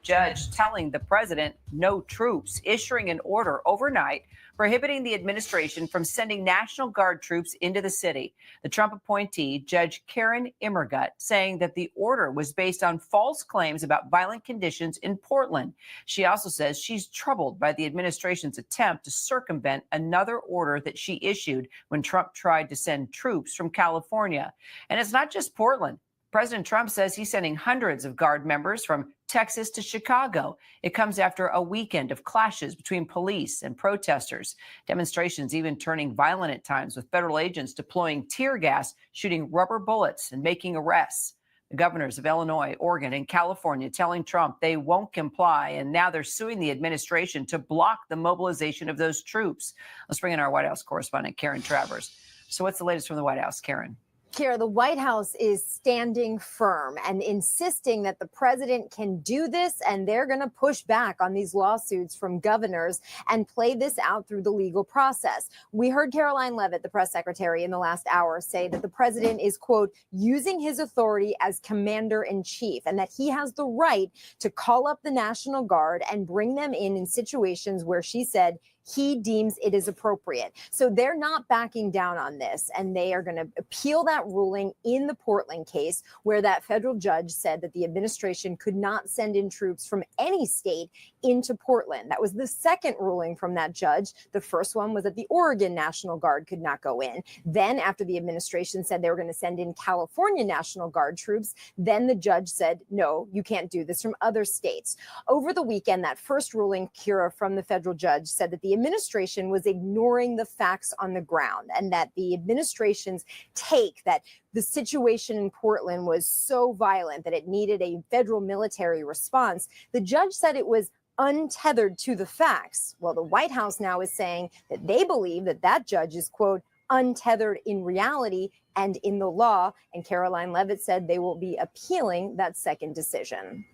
Judge telling the president no troops, issuing an order overnight prohibiting the administration from sending National Guard troops into the city. The Trump appointee, Judge Karen Immergut, saying that the order was based on false claims about violent conditions in Portland. She also says she's troubled by the administration's attempt to circumvent another order that she issued when Trump tried to send troops from California. And it's not just Portland. President Trump says he's sending hundreds of Guard members from Texas to Chicago. It comes after a weekend of clashes between police and protesters. Demonstrations even turning violent at times, with federal agents deploying tear gas, shooting rubber bullets, and making arrests. The governors of Illinois, Oregon, and California telling Trump they won't comply, and now they're suing the administration to block the mobilization of those troops. Let's bring in our White House correspondent, Karen Travers. So what's the latest from the White House, Karen? Kara, the White House is standing firm and insisting that the president can do this, and they're going to push back on these lawsuits from governors and play this out through the legal process. We heard Caroline Leavitt, the press secretary, in the last hour say that the president is, quote, using his authority as commander in chief, and that he has the right to call up the National Guard and bring them in situations where she said he deems it is appropriate. So they're not backing down on this, and they are going to appeal that ruling in the Portland case, where that federal judge said that the administration could not send in troops from any state into Portland. That was the second ruling from that judge. The first one was that the Oregon National Guard could not go in. Then, after the administration said they were going to send in California National Guard troops, then the judge said, no, you can't do this from other states. Over the weekend, that first ruling, Kira, from the federal judge said that the administration was ignoring the facts on the ground, and that the administration's take that the situation in Portland was so violent that it needed a federal military response. The judge said it was untethered to the facts. Well, the White House now is saying that they believe that that judge is, quote, untethered in reality and in the law. And Caroline Leavitt said they will be appealing that second decision.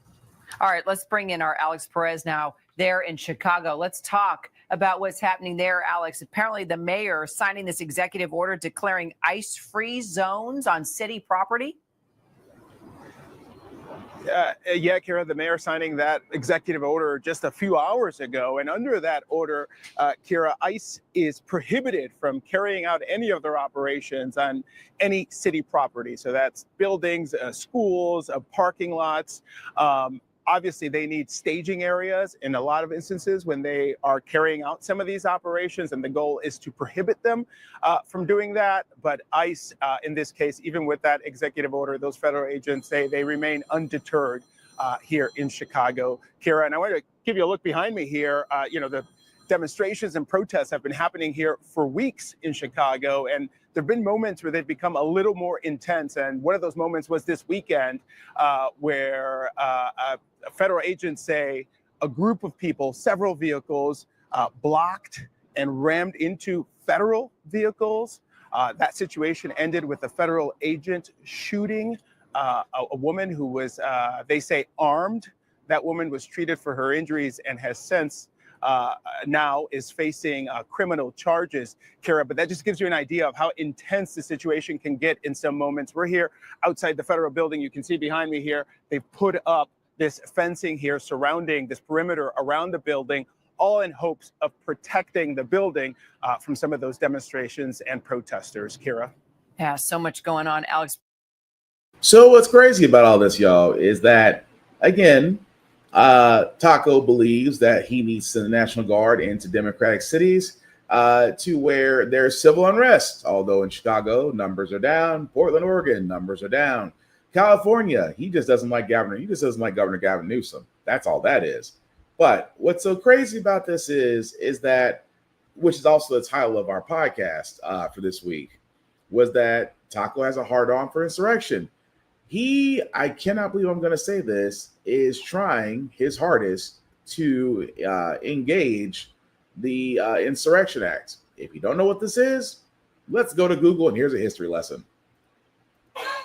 All right, let's bring in our Alex Perez now there in Chicago. Let's talk about what's happening there, Alex. Apparently the mayor signing this executive order declaring ice-free zones on city property. Yeah, Kara, the mayor signing that executive order just a few hours ago. And under that order, Kara, ICE is prohibited from carrying out any of their operations on any city property. So that's buildings, schools, parking lots. Obviously, they need staging areas in a lot of instances when they are carrying out some of these operations, and the goal is to prohibit them from doing that. But ICE, in this case, even with that executive order, those federal agents, they remain undeterred here in Chicago. Kira, and I want to give you a look behind me here. The demonstrations and protests have been happening here for weeks in Chicago, and there have been moments where they've become a little more intense. And one of those moments was this weekend where federal agents say a group of people, several vehicles, blocked and rammed into federal vehicles. That situation ended with a federal agent shooting a woman who was, they say, armed. That woman was treated for her injuries and has since now is facing criminal charges, Kara. But that just gives you an idea of how intense the situation can get in some moments. We're here outside the federal building. You can see behind me here, they've put up this fencing here surrounding this perimeter around the building, all in hopes of protecting the building from some of those demonstrations and protesters. Kira. Yeah, so much going on, Alex. So what's crazy about all this, y'all, is that, again, Taco believes that he needs the National Guard into Democratic cities to where there's civil unrest. Although in Chicago, numbers are down. Portland, Oregon, numbers are down. California, he just doesn't like Governor Gavin Newsom. That's all that is. But what's so crazy about this is that, which is also the title of our podcast for this week, was that Taco has a hard-on for insurrection. He, I cannot believe I'm going to say this, is trying his hardest to engage the Insurrection Act. If you don't know what this is, let's go to Google, and here's a history lesson.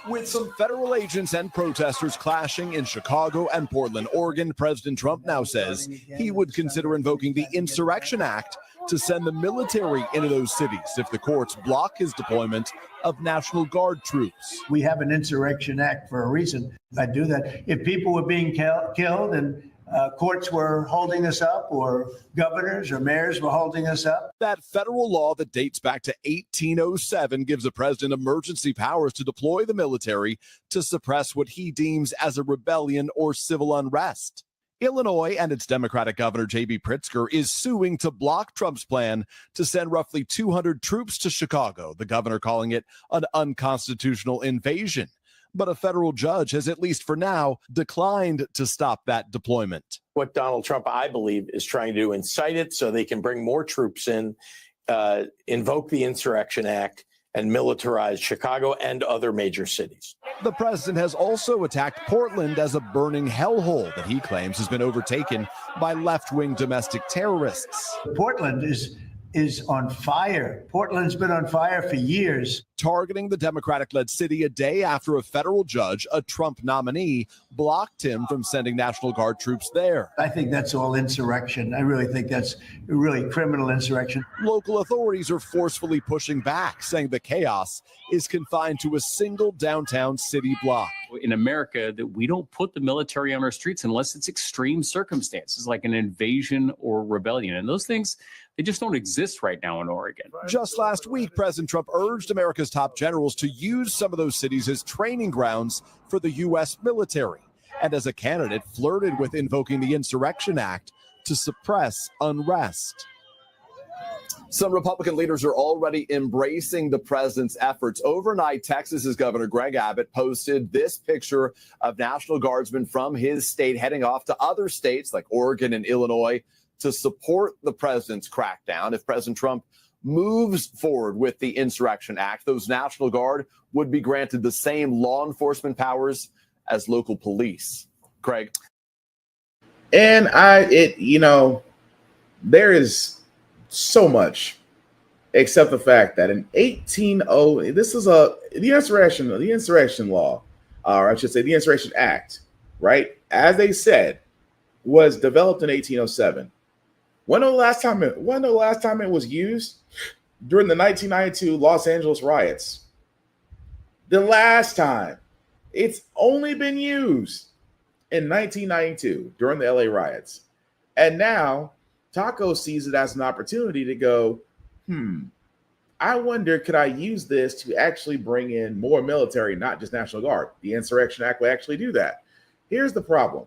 With some federal agents and protesters clashing in Chicago and Portland, Oregon, President Trump now says he would consider invoking the Insurrection Act to send the military into those cities if the courts block his deployment of National Guard troops. We have an Insurrection Act for a reason. I do that. If people were being killed and courts were holding us up, or governors or mayors were holding us up. That federal law that dates back to 1807 gives the president emergency powers to deploy the military to suppress what he deems as a rebellion or civil unrest. Illinois and its Democratic Governor J.B. Pritzker is suing to block Trump's plan to send roughly 200 troops to Chicago, the governor calling it an unconstitutional invasion. But a federal judge has, at least for now, declined to stop that deployment. What Donald Trump, I believe, is trying to do, incite it so they can bring more troops in, invoke the Insurrection Act, and militarize Chicago and other major cities. The president has also attacked Portland as a burning hellhole that he claims has been overtaken by left-wing domestic terrorists. Portland is on fire. Portland's been on fire for years. Targeting the Democratic-led city a day after a federal judge, a Trump nominee, blocked him from sending National Guard troops there. I think that's all insurrection. I really think that's really criminal insurrection. Local authorities are forcefully pushing back, saying the chaos is confined to a single downtown city block. In America, that we don't put the military on our streets unless it's extreme circumstances like an invasion or rebellion. And those things, they just don't exist right now in Oregon. Just last week, President Trump urged America's top generals to use some of those cities as training grounds for the U.S. military. And as a candidate, flirted with invoking the Insurrection Act to suppress unrest. Some Republican leaders are already embracing the president's efforts. Overnight, Texas's Governor Greg Abbott posted this picture of National Guardsmen from his state heading off to other states like Oregon and Illinois to support the president's crackdown. If President Trump moves forward with the Insurrection Act, those National Guard would be granted the same law enforcement powers as local police. Craig. And there is so much, except the fact that in the Insurrection Law, or I should say the Insurrection Act, right, as they said, was developed in 1807. When the last time it was used? During the 1992 Los Angeles riots. The last time. It's only been used in 1992 during the LA riots. And now Taco sees it as an opportunity to go, I wonder, could I use this to actually bring in more military, not just National Guard? The Insurrection Act will actually do that. Here's the problem.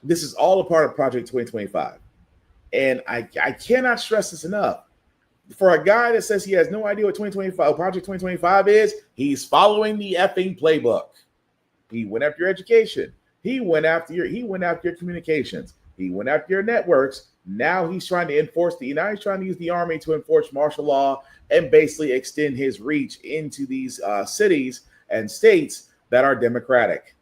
This is all a part of Project 2025. And I cannot stress this enough. For a guy that says he has no idea what Project 2025 is, he's following the effing playbook. He went after your education. He went after your communications. He went after your networks. Now he's trying to he's trying to use the army to enforce martial law and basically extend his reach into these cities and states that are democratic.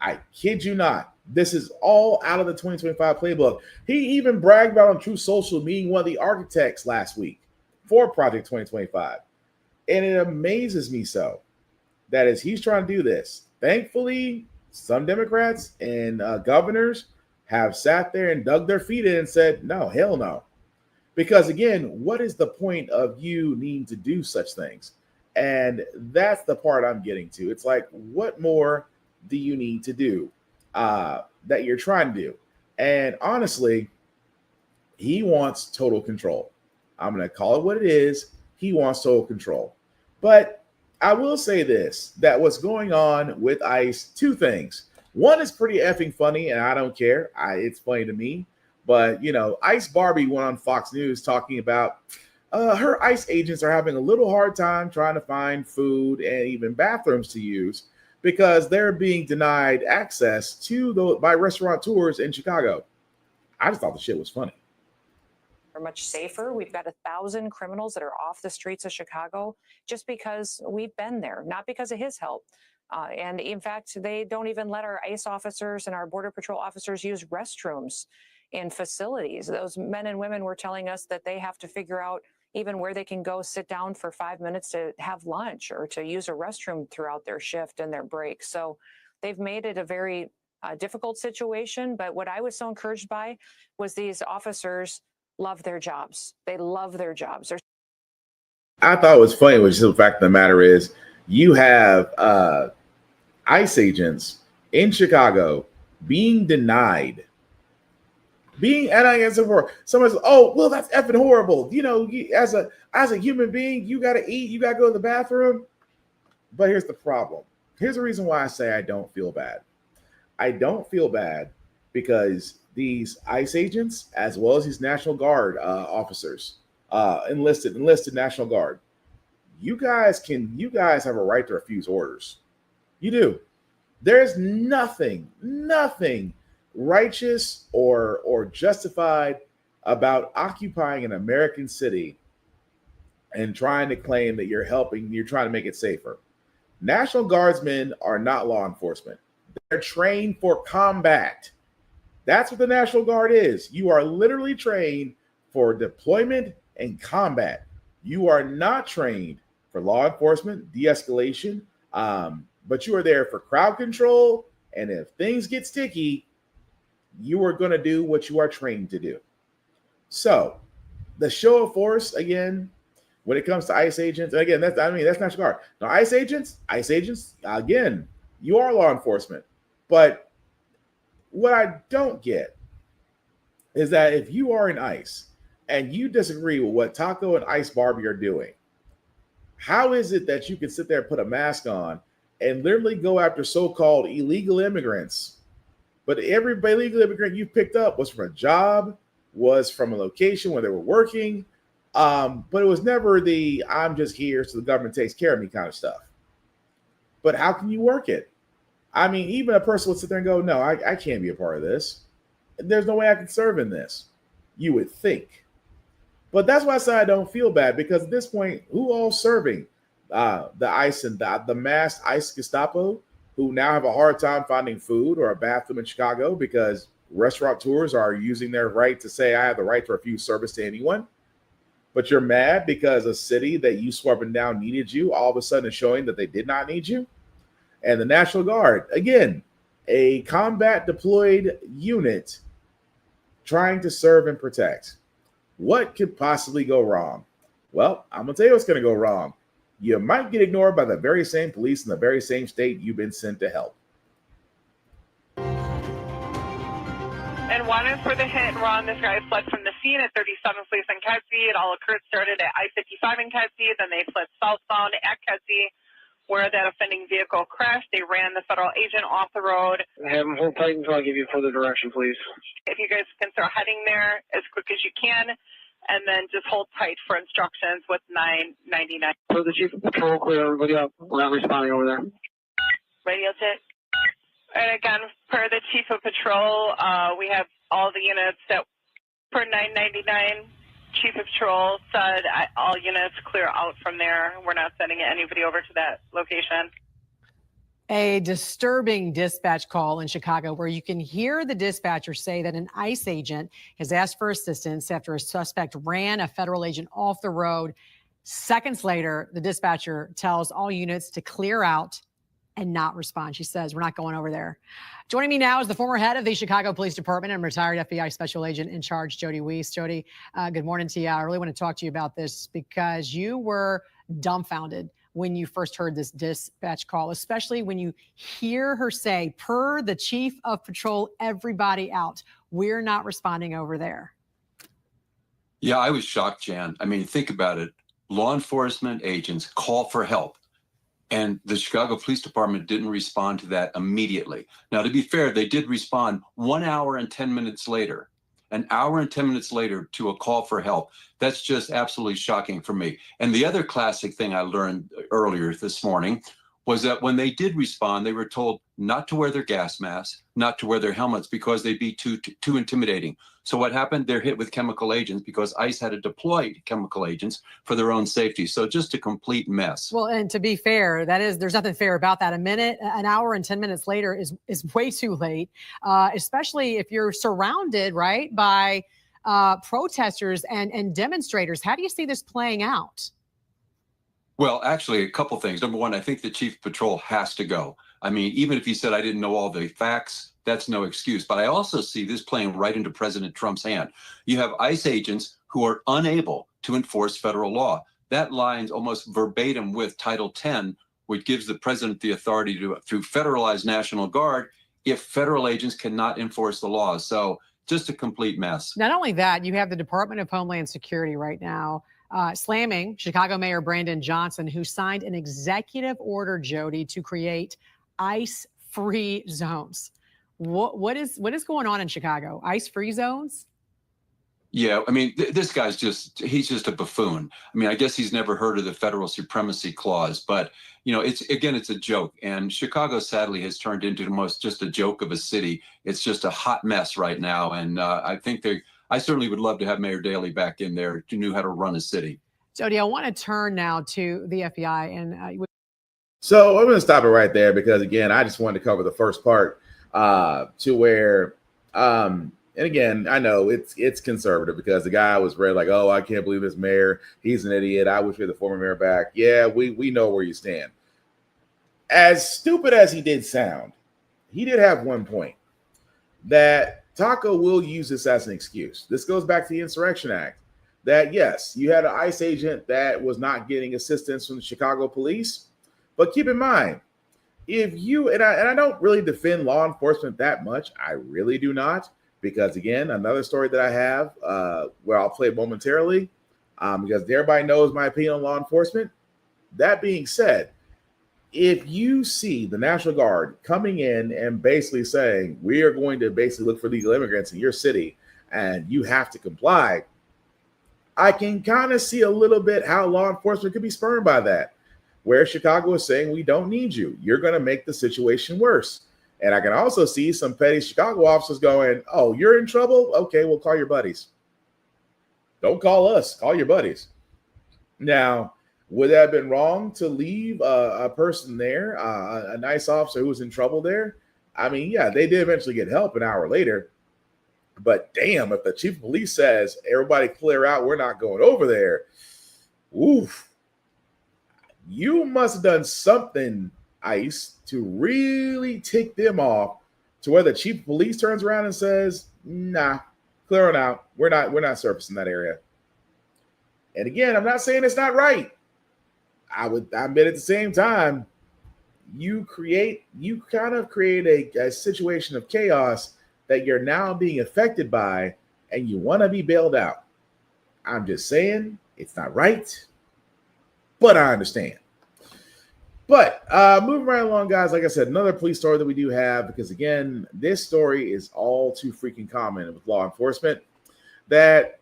I kid you not. This is all out of the 2025 playbook. He even bragged about on Truth Social meeting one of the architects last week for Project 2025. And it amazes me so that as he's trying to do this, thankfully, some Democrats and governors have sat there and dug their feet in and said, no, hell no. Because again, what is the point of you needing to do such things? And that's the part I'm getting to. It's like, what more do you need to do that you're trying to do? And honestly, he wants total control. I'm going to call it what it is. He wants total control. But I will say this, that what's going on with ICE, two things. One is pretty effing funny, and I don't care. It's funny to me. But, ICE Barbie went on Fox News talking about her ICE agents are having a little hard time trying to find food and even bathrooms to use because they're being denied access to by restaurateurs in Chicago. I just thought the shit was funny. Are much safer. We've got 1,000 criminals that are off the streets of Chicago just because we've been there, not because of his help. And in fact, they don't even let our ICE officers and our Border Patrol officers use restrooms in facilities. Those men and women were telling us that they have to figure out even where they can go sit down for 5 minutes to have lunch or to use a restroom throughout their shift and their break. So they've made it a very difficult situation. But what I was so encouraged by was these officers love their jobs. They love their jobs. I thought it was funny, which is the fact of the matter is you have ICE agents in Chicago being denied. And I guess someone says, oh, well, that's effing horrible. As a human being, you got to eat, you got to go to the bathroom. But here's the problem. Here's the reason why I say I don't feel bad. I don't feel bad because these ICE agents, as well as these National Guard officers, enlisted National Guard, you guys have a right to refuse orders. You do. There's nothing righteous or justified about occupying an American city and trying to claim that you're trying to make it safer. National Guardsmen are not law enforcement. They're trained for combat. That's what the National Guard is. You are literally trained for deployment and combat. You are not trained for law enforcement, de-escalation, but you are there for crowd control. And if things get sticky, you are going to do what you are trained to do. So the show of force, again, when it comes to ICE agents, again, that's National Guard. Now, ICE agents, again, you are law enforcement. But what I don't get is that if you are in ICE and you disagree with what Taco and ICE Barbie are doing, how is it that you can sit there and put a mask on and literally go after so-called illegal immigrants? But every illegal immigrant you picked up was from a job, was from a location where they were working, but it was never the I'm just here so the government takes care of me kind of stuff. But how can you work it? I mean, even a person would sit there and go, no, I can't be a part of this. There's no way I can serve in this. You would think. But that's why I say I don't feel bad, because at this point, who all serving the ICE and the masked ICE Gestapo, who now have a hard time finding food or a bathroom in Chicago because restaurateurs are using their right to say, I have the right to refuse service to anyone. But you're mad because a city that you swore up and down needed you all of a sudden is showing that they did not need you. And the National Guard, again, a combat deployed unit trying to serve and protect. What could possibly go wrong? Well, I'm going to tell you what's going to go wrong. You might get ignored by the very same police in the very same state you've been sent to help. And one is for the hit and run. This guy fled from the scene at 37th Place in Kedzie. It all started at I-55 in Kedzie. Then they fled southbound at Kedzie, where that offending vehicle crashed. They ran the federal agent off the road. Have him hold tight until I give you further direction, please. If you guys can start heading there as quick as you can, and then just hold tight for instructions with 999. For the chief of patrol, clear everybody up. We're not responding over there. Radio check. And again, per the chief of patrol, we have all the units that per 999. Chief of patrol said all units clear out from there. We're not sending anybody over to that location. A disturbing dispatch call in Chicago where you can hear the dispatcher say that an ICE agent has asked for assistance after a suspect ran a federal agent off the road. Seconds later, the dispatcher tells all units to clear out and not respond. She says, we're not going over there. Joining me now is the former head of the Chicago Police Department and retired FBI Special Agent in Charge, Jody Weiss. Jody, good morning to you. I really want to talk to you about this because you were dumbfounded when you first heard this dispatch call, especially when you hear her say, per the chief of patrol, everybody out. We're not responding over there. Yeah, I was shocked, Jan. I mean, think about it. Law enforcement agents call for help, and the Chicago Police Department didn't respond to that immediately. Now, to be fair, they did respond 1 hour and 10 minutes later. An hour and 10 minutes later to a call for help. That's just absolutely shocking for me. And the other classic thing I learned earlier this morning was that when they did respond, they were told not to wear their gas masks, not to wear their helmets because they'd be too intimidating. So what happened? They're hit with chemical agents because ICE had to deploy chemical agents for their own safety. So just a complete mess. Well, and to be fair, there's nothing fair about that. An hour and 10 minutes later is way too late, especially if you're surrounded, right, by protesters and demonstrators. How do you see this playing out? Well, actually, a couple things. Number one, I think the chief of patrol has to go. I mean, even if he said I didn't know all the facts, that's no excuse. But I also see this playing right into President Trump's hand. You have ICE agents who are unable to enforce federal law. That lines almost verbatim with Title 10, which gives the president the authority to federalize National Guard if federal agents cannot enforce the law. So just a complete mess. Not only that, you have the Department of Homeland Security right now slamming Chicago Mayor Brandon Johnson, who signed an executive order, Jody, to create ICE-free zones. What is going on in Chicago? ICE-free zones? Yeah, I mean, this guy's he's just a buffoon. I mean, I guess he's never heard of the Federal Supremacy Clause, but, you know, it's a joke. And Chicago, sadly, has turned into just a joke of a city. It's just a hot mess right now. And I certainly would love to have Mayor Daley back in there who knew how to run a city. Jody, I want to turn now to the FBI. And so I'm going to stop it right there because, again, I just wanted to cover the first part to where, and again, I know it's conservative because the guy was really like, oh, I can't believe this mayor. He's an idiot. I wish we had the former mayor back. Yeah, we know where you stand. As stupid as he did sound, he did have one point that Taco will use this as an excuse. This goes back to the Insurrection Act, that yes, you had an ICE agent that was not getting assistance from the Chicago police. But keep in mind, if you, and I don't really defend law enforcement that much, I really do not, because again, another story that I have where I'll play momentarily, because everybody knows my opinion on law enforcement. That being said, if you see the National Guard coming in and basically saying, we are going to basically look for legal immigrants in your city and you have to comply, I can kind of see a little bit how law enforcement could be spurned by that, where Chicago is saying, we don't need you. You're going to make the situation worse. And I can also see some petty Chicago officers going, oh, you're in trouble? Okay, we'll call your buddies. Don't call us, call your buddies. Now, would that have been wrong to leave a person there, a nice officer who was in trouble there? I mean, yeah, they did eventually get help an hour later. But damn, if the chief of police says, everybody clear out, we're not going over there. Oof. You must have done something, ICE, to really tick them off to where the chief of police turns around and says, nah, clear on out. We're not surfacing that area. And again, I'm not saying it's not right. I admit at the same time, you kind of create a situation of chaos that you're now being affected by and you want to be bailed out. I'm just saying it's not right, but I understand. But moving right along, guys, like I said, another police story that we do have, because again, this story is all too freaking common with law enforcement, that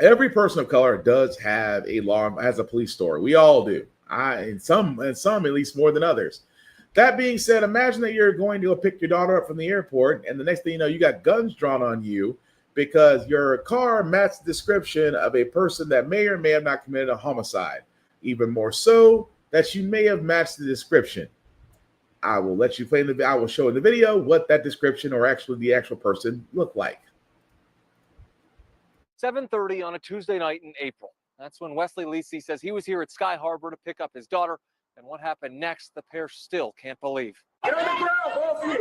every person of color does have a police story. We all do. And some at least more than others. That being said, imagine that you're going to go pick your daughter up from the airport, and the next thing you know, you got guns drawn on you because your car matched the description of a person that may or may have not committed a homicide. Even more so, that you may have matched the description. I will let you play I will show in the video what that description or actually the actual person looked like. 7:30 on a Tuesday night in April. That's when Wesley Lisi says he was here at Sky Harbor to pick up his daughter. And what happened next, the pair still can't believe. Get on the ground, both of you.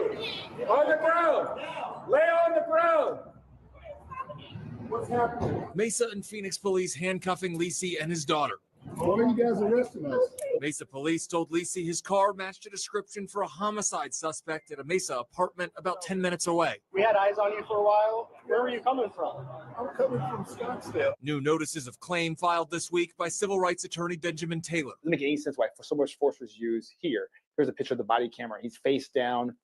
On the ground. Lay on the ground. What's happening? Mesa and Phoenix police handcuffing Lisi and his daughter. Why are you guys arresting us? Mesa police told Lisi his car matched a description for a homicide suspect at a Mesa apartment about 10 minutes away. We had eyes on you for a while. Where were you coming from? I'm coming from Scottsdale. New notices of claim filed this week by civil rights attorney Benjamin Taylor. Doesn't make any sense why so much force was used here. Here's a picture of the body camera. He's face down.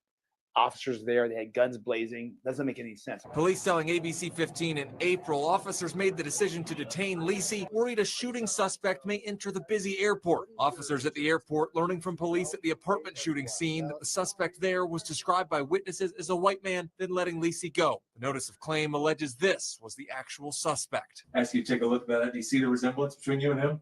Officers there, they had guns blazing. Doesn't make any sense. Police telling ABC 15 in April, officers made the decision to detain Lisi, worried a shooting suspect may enter the busy airport. Officers at the airport learning from police at the apartment shooting scene that the suspect there was described by witnesses as a white man, then letting Lisi go. The notice of claim alleges this was the actual suspect. Ask you to take a look at that. Do you see the resemblance between you and him?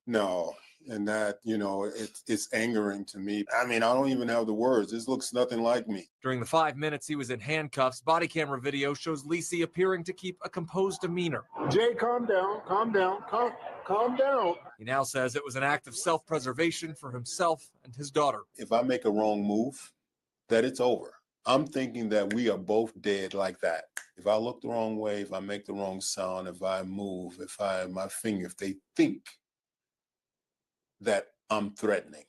No. And that, it's angering to me. I mean, I don't even have the words. This looks nothing like me. During the 5 minutes he was in handcuffs, body camera video shows Lisi appearing to keep a composed demeanor. Jay, calm down, calm down, calm down. He now says it was an act of self-preservation for himself and his daughter. If I make a wrong move, that it's over. I'm thinking that we are both dead like that. If I look the wrong way, if I make the wrong sound, if I move, if they think that I'm threatening,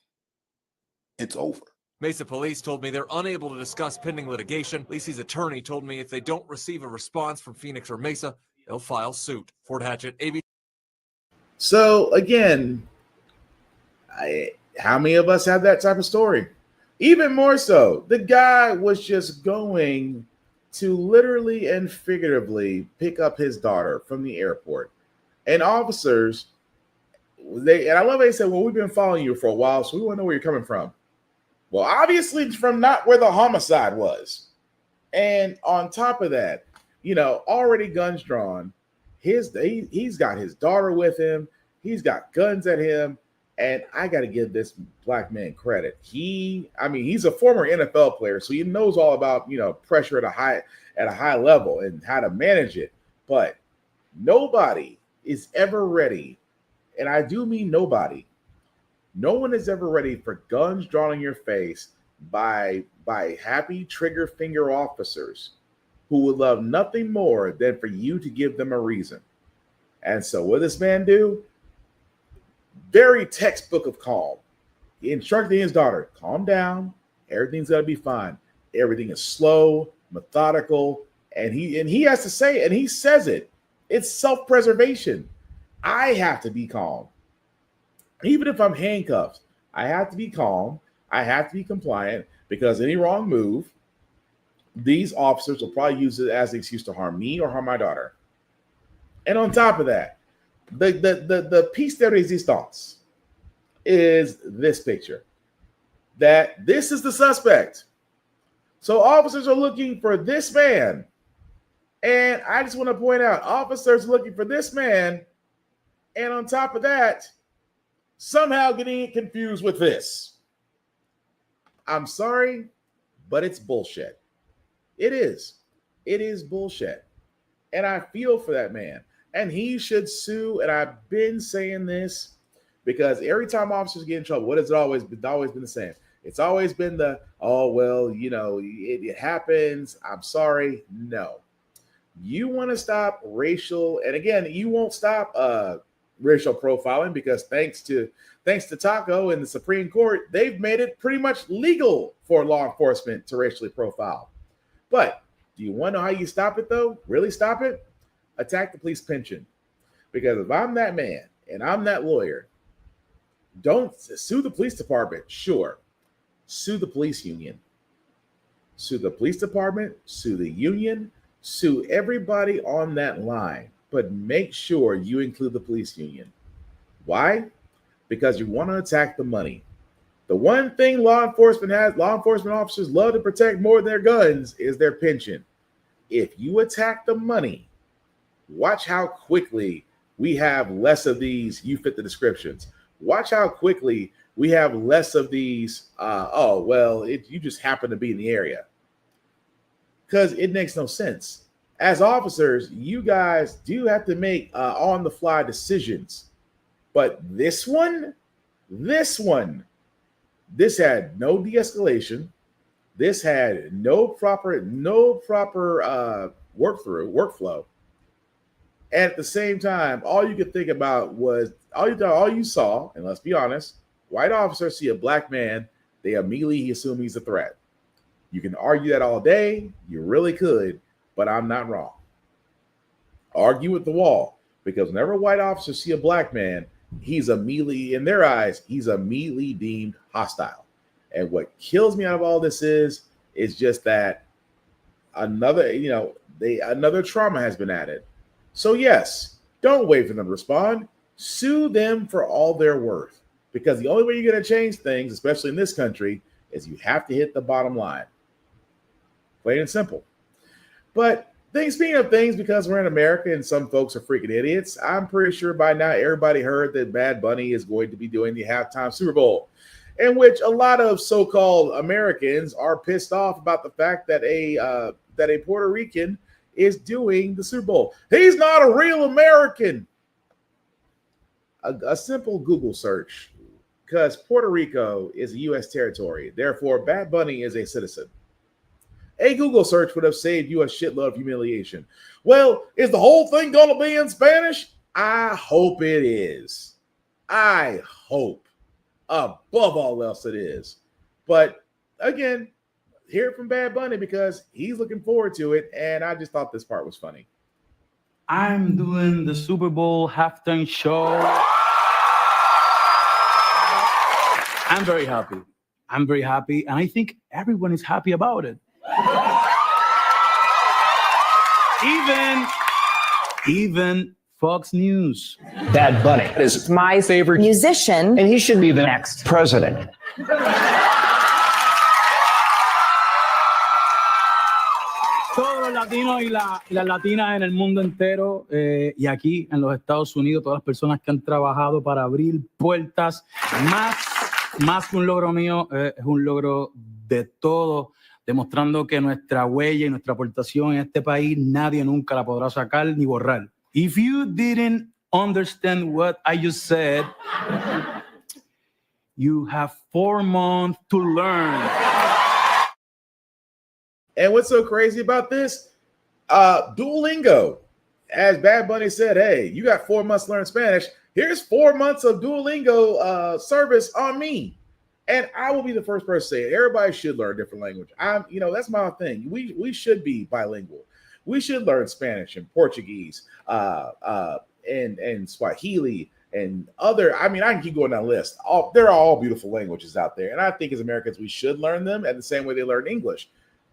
it's over. Mesa police told me they're unable to discuss pending litigation. Lisi's attorney told me if they don't receive a response from Phoenix or Mesa, they'll file suit. Fort Hatchett, ABC. So again, how many of us have that type of story? Even more so, the guy was just going to literally and figuratively pick up his daughter from the airport, and officers. And I love how they said, well, we've been following you for a while, so we want to know where you're coming from. Well, obviously it's from not where the homicide was. And on top of that, already guns drawn. He's got his daughter with him. He's got guns at him. And I got to give this black man credit. He's a former NFL player, so he knows all about, pressure at a high level and how to manage it. But nobody is ever ready. And I do mean nobody. No one is ever ready for guns drawn in your face by happy trigger finger officers who would love nothing more than for you to give them a reason. And so what does this man do? Very textbook of calm. He instructed his daughter, calm down. Everything's going to be fine. Everything is slow, methodical. And he has to say it, and he says it. It's self-preservation. I have to be calm. Even if I'm handcuffed, I have to be calm. I have to be compliant, because any wrong move, these officers will probably use it as an excuse to harm me or harm my daughter. And on top of that, the piece de resistance is this picture. That this is the suspect. So officers are looking for this man. And I just want to point out, officers looking for this man. And on top of that, somehow getting confused with this. I'm sorry, but it's bullshit. It is. It is bullshit. And I feel for that man. And he should sue. And I've been saying this because every time officers get in trouble, what has it always been? The same. It's always been it happens. I'm sorry. No. You want to stop racial, and again, you won't stop racial profiling, because thanks to Taco and the Supreme Court, they've made it pretty much legal for law enforcement to racially profile. But Do you want to know how you stop it, though? Really stop it? Attack the police pension. Because if I'm that man and I'm that lawyer, don't sue the police department. Sure. Sue the police union. Sue the police department, sue the union, sue everybody on that line. But make sure you include the police union. Why? Because you want to attack the money. The one thing law enforcement officers love to protect more than their guns is their pension. If you attack the money, watch how quickly we have less of these, you fit the descriptions. Watch how quickly we have less of these, you just happen to be in the area. Because it makes no sense. As officers, you guys do have to make on-the-fly decisions. But this had no de-escalation. This had no proper workflow. And at the same time, all you could think about was all you saw, and let's be honest, white officers see a black man, they immediately assume he's a threat. You can argue that all day, you really could, but I'm not wrong. Argue with the wall, because whenever white officers see a black man, he's immediately, in their eyes, he's immediately deemed hostile. And what kills me out of all this is just that another trauma has been added. So yes, don't wait for them to respond. Sue them for all they're worth. Because the only way you're going to change things, especially in this country, is you have to hit the bottom line. Plain and simple. But speaking of things, because we're in America and some folks are freaking idiots, I'm pretty sure by now everybody heard that Bad Bunny is going to be doing the halftime Super Bowl, in which a lot of so-called Americans are pissed off about the fact that a Puerto Rican is doing the Super Bowl. He's not a real American. A simple Google search, because Puerto Rico is a U.S. territory. Therefore, Bad Bunny is a citizen. A Google search would have saved you a shitload of humiliation. Well, is the whole thing going to be in Spanish? I hope it is. I hope. Above all else it is. But again, hear it from Bad Bunny because he's looking forward to it. And I just thought this part was funny. I'm doing the Super Bowl halftime show. I'm very happy. And I think everyone is happy about it. Even Fox News. Bad Bunny is my favorite musician, and he should be the next president. Todos los latinos y las latinas en el mundo entero y aquí en los Estados Unidos, todas las personas que han trabajado para abrir puertas, más que un logro mío, es un logro de todos, demostrando que nuestra huella y nuestra aportación en este país nadie nunca la podrá sacar ni borrar. If you didn't understand what I just said, you have 4 months to learn. And what's so crazy about this? Duolingo. As Bad Bunny said, hey, you got 4 months to learn Spanish. Here's 4 months of Duolingo service on me. And I will be the first person to say it. Everybody should learn a different language. That's my thing. We should be bilingual. We should learn Spanish and Portuguese, and Swahili and other. I can keep going down the list. They're all beautiful languages out there. And I think as Americans, we should learn them at the same way they learn English.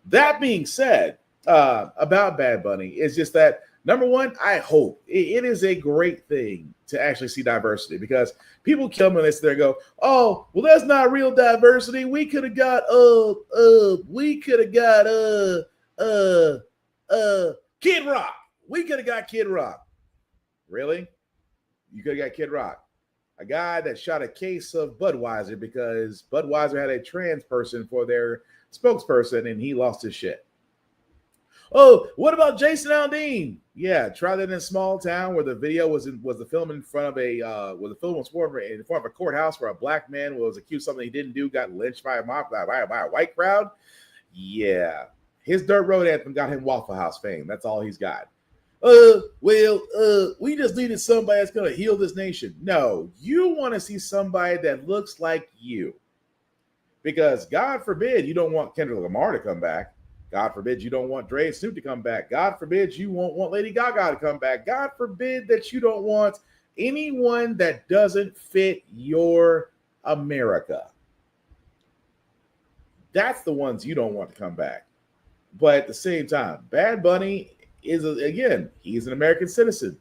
That being said, about Bad Bunny is just that, number one, I hope it is a great thing to actually see diversity, because people kill me when they sit there and go, oh, well, that's not real diversity. We could have got Kid Rock. We could have got Kid Rock. Really? You could have got Kid Rock. A guy that shot a case of Budweiser because Budweiser had a trans person for their spokesperson and he lost his shit. Oh, what about Jason Aldean? Yeah, try that in a small town where the video was the film in front of in front of a courthouse where a black man was accused of something he didn't do, got lynched by a white crowd. Yeah, his Dirt Road anthem got him Waffle House fame. That's all he's got. We just needed somebody that's gonna heal this nation. No, you want to see somebody that looks like you, because God forbid you don't want Kendrick Lamar to come back. God forbid you don't want Dre and Snoop to come back. God forbid you won't want Lady Gaga to come back. God forbid that you don't want anyone that doesn't fit your America. That's the ones you don't want to come back. But at the same time, Bad Bunny is, again, he's an American citizen.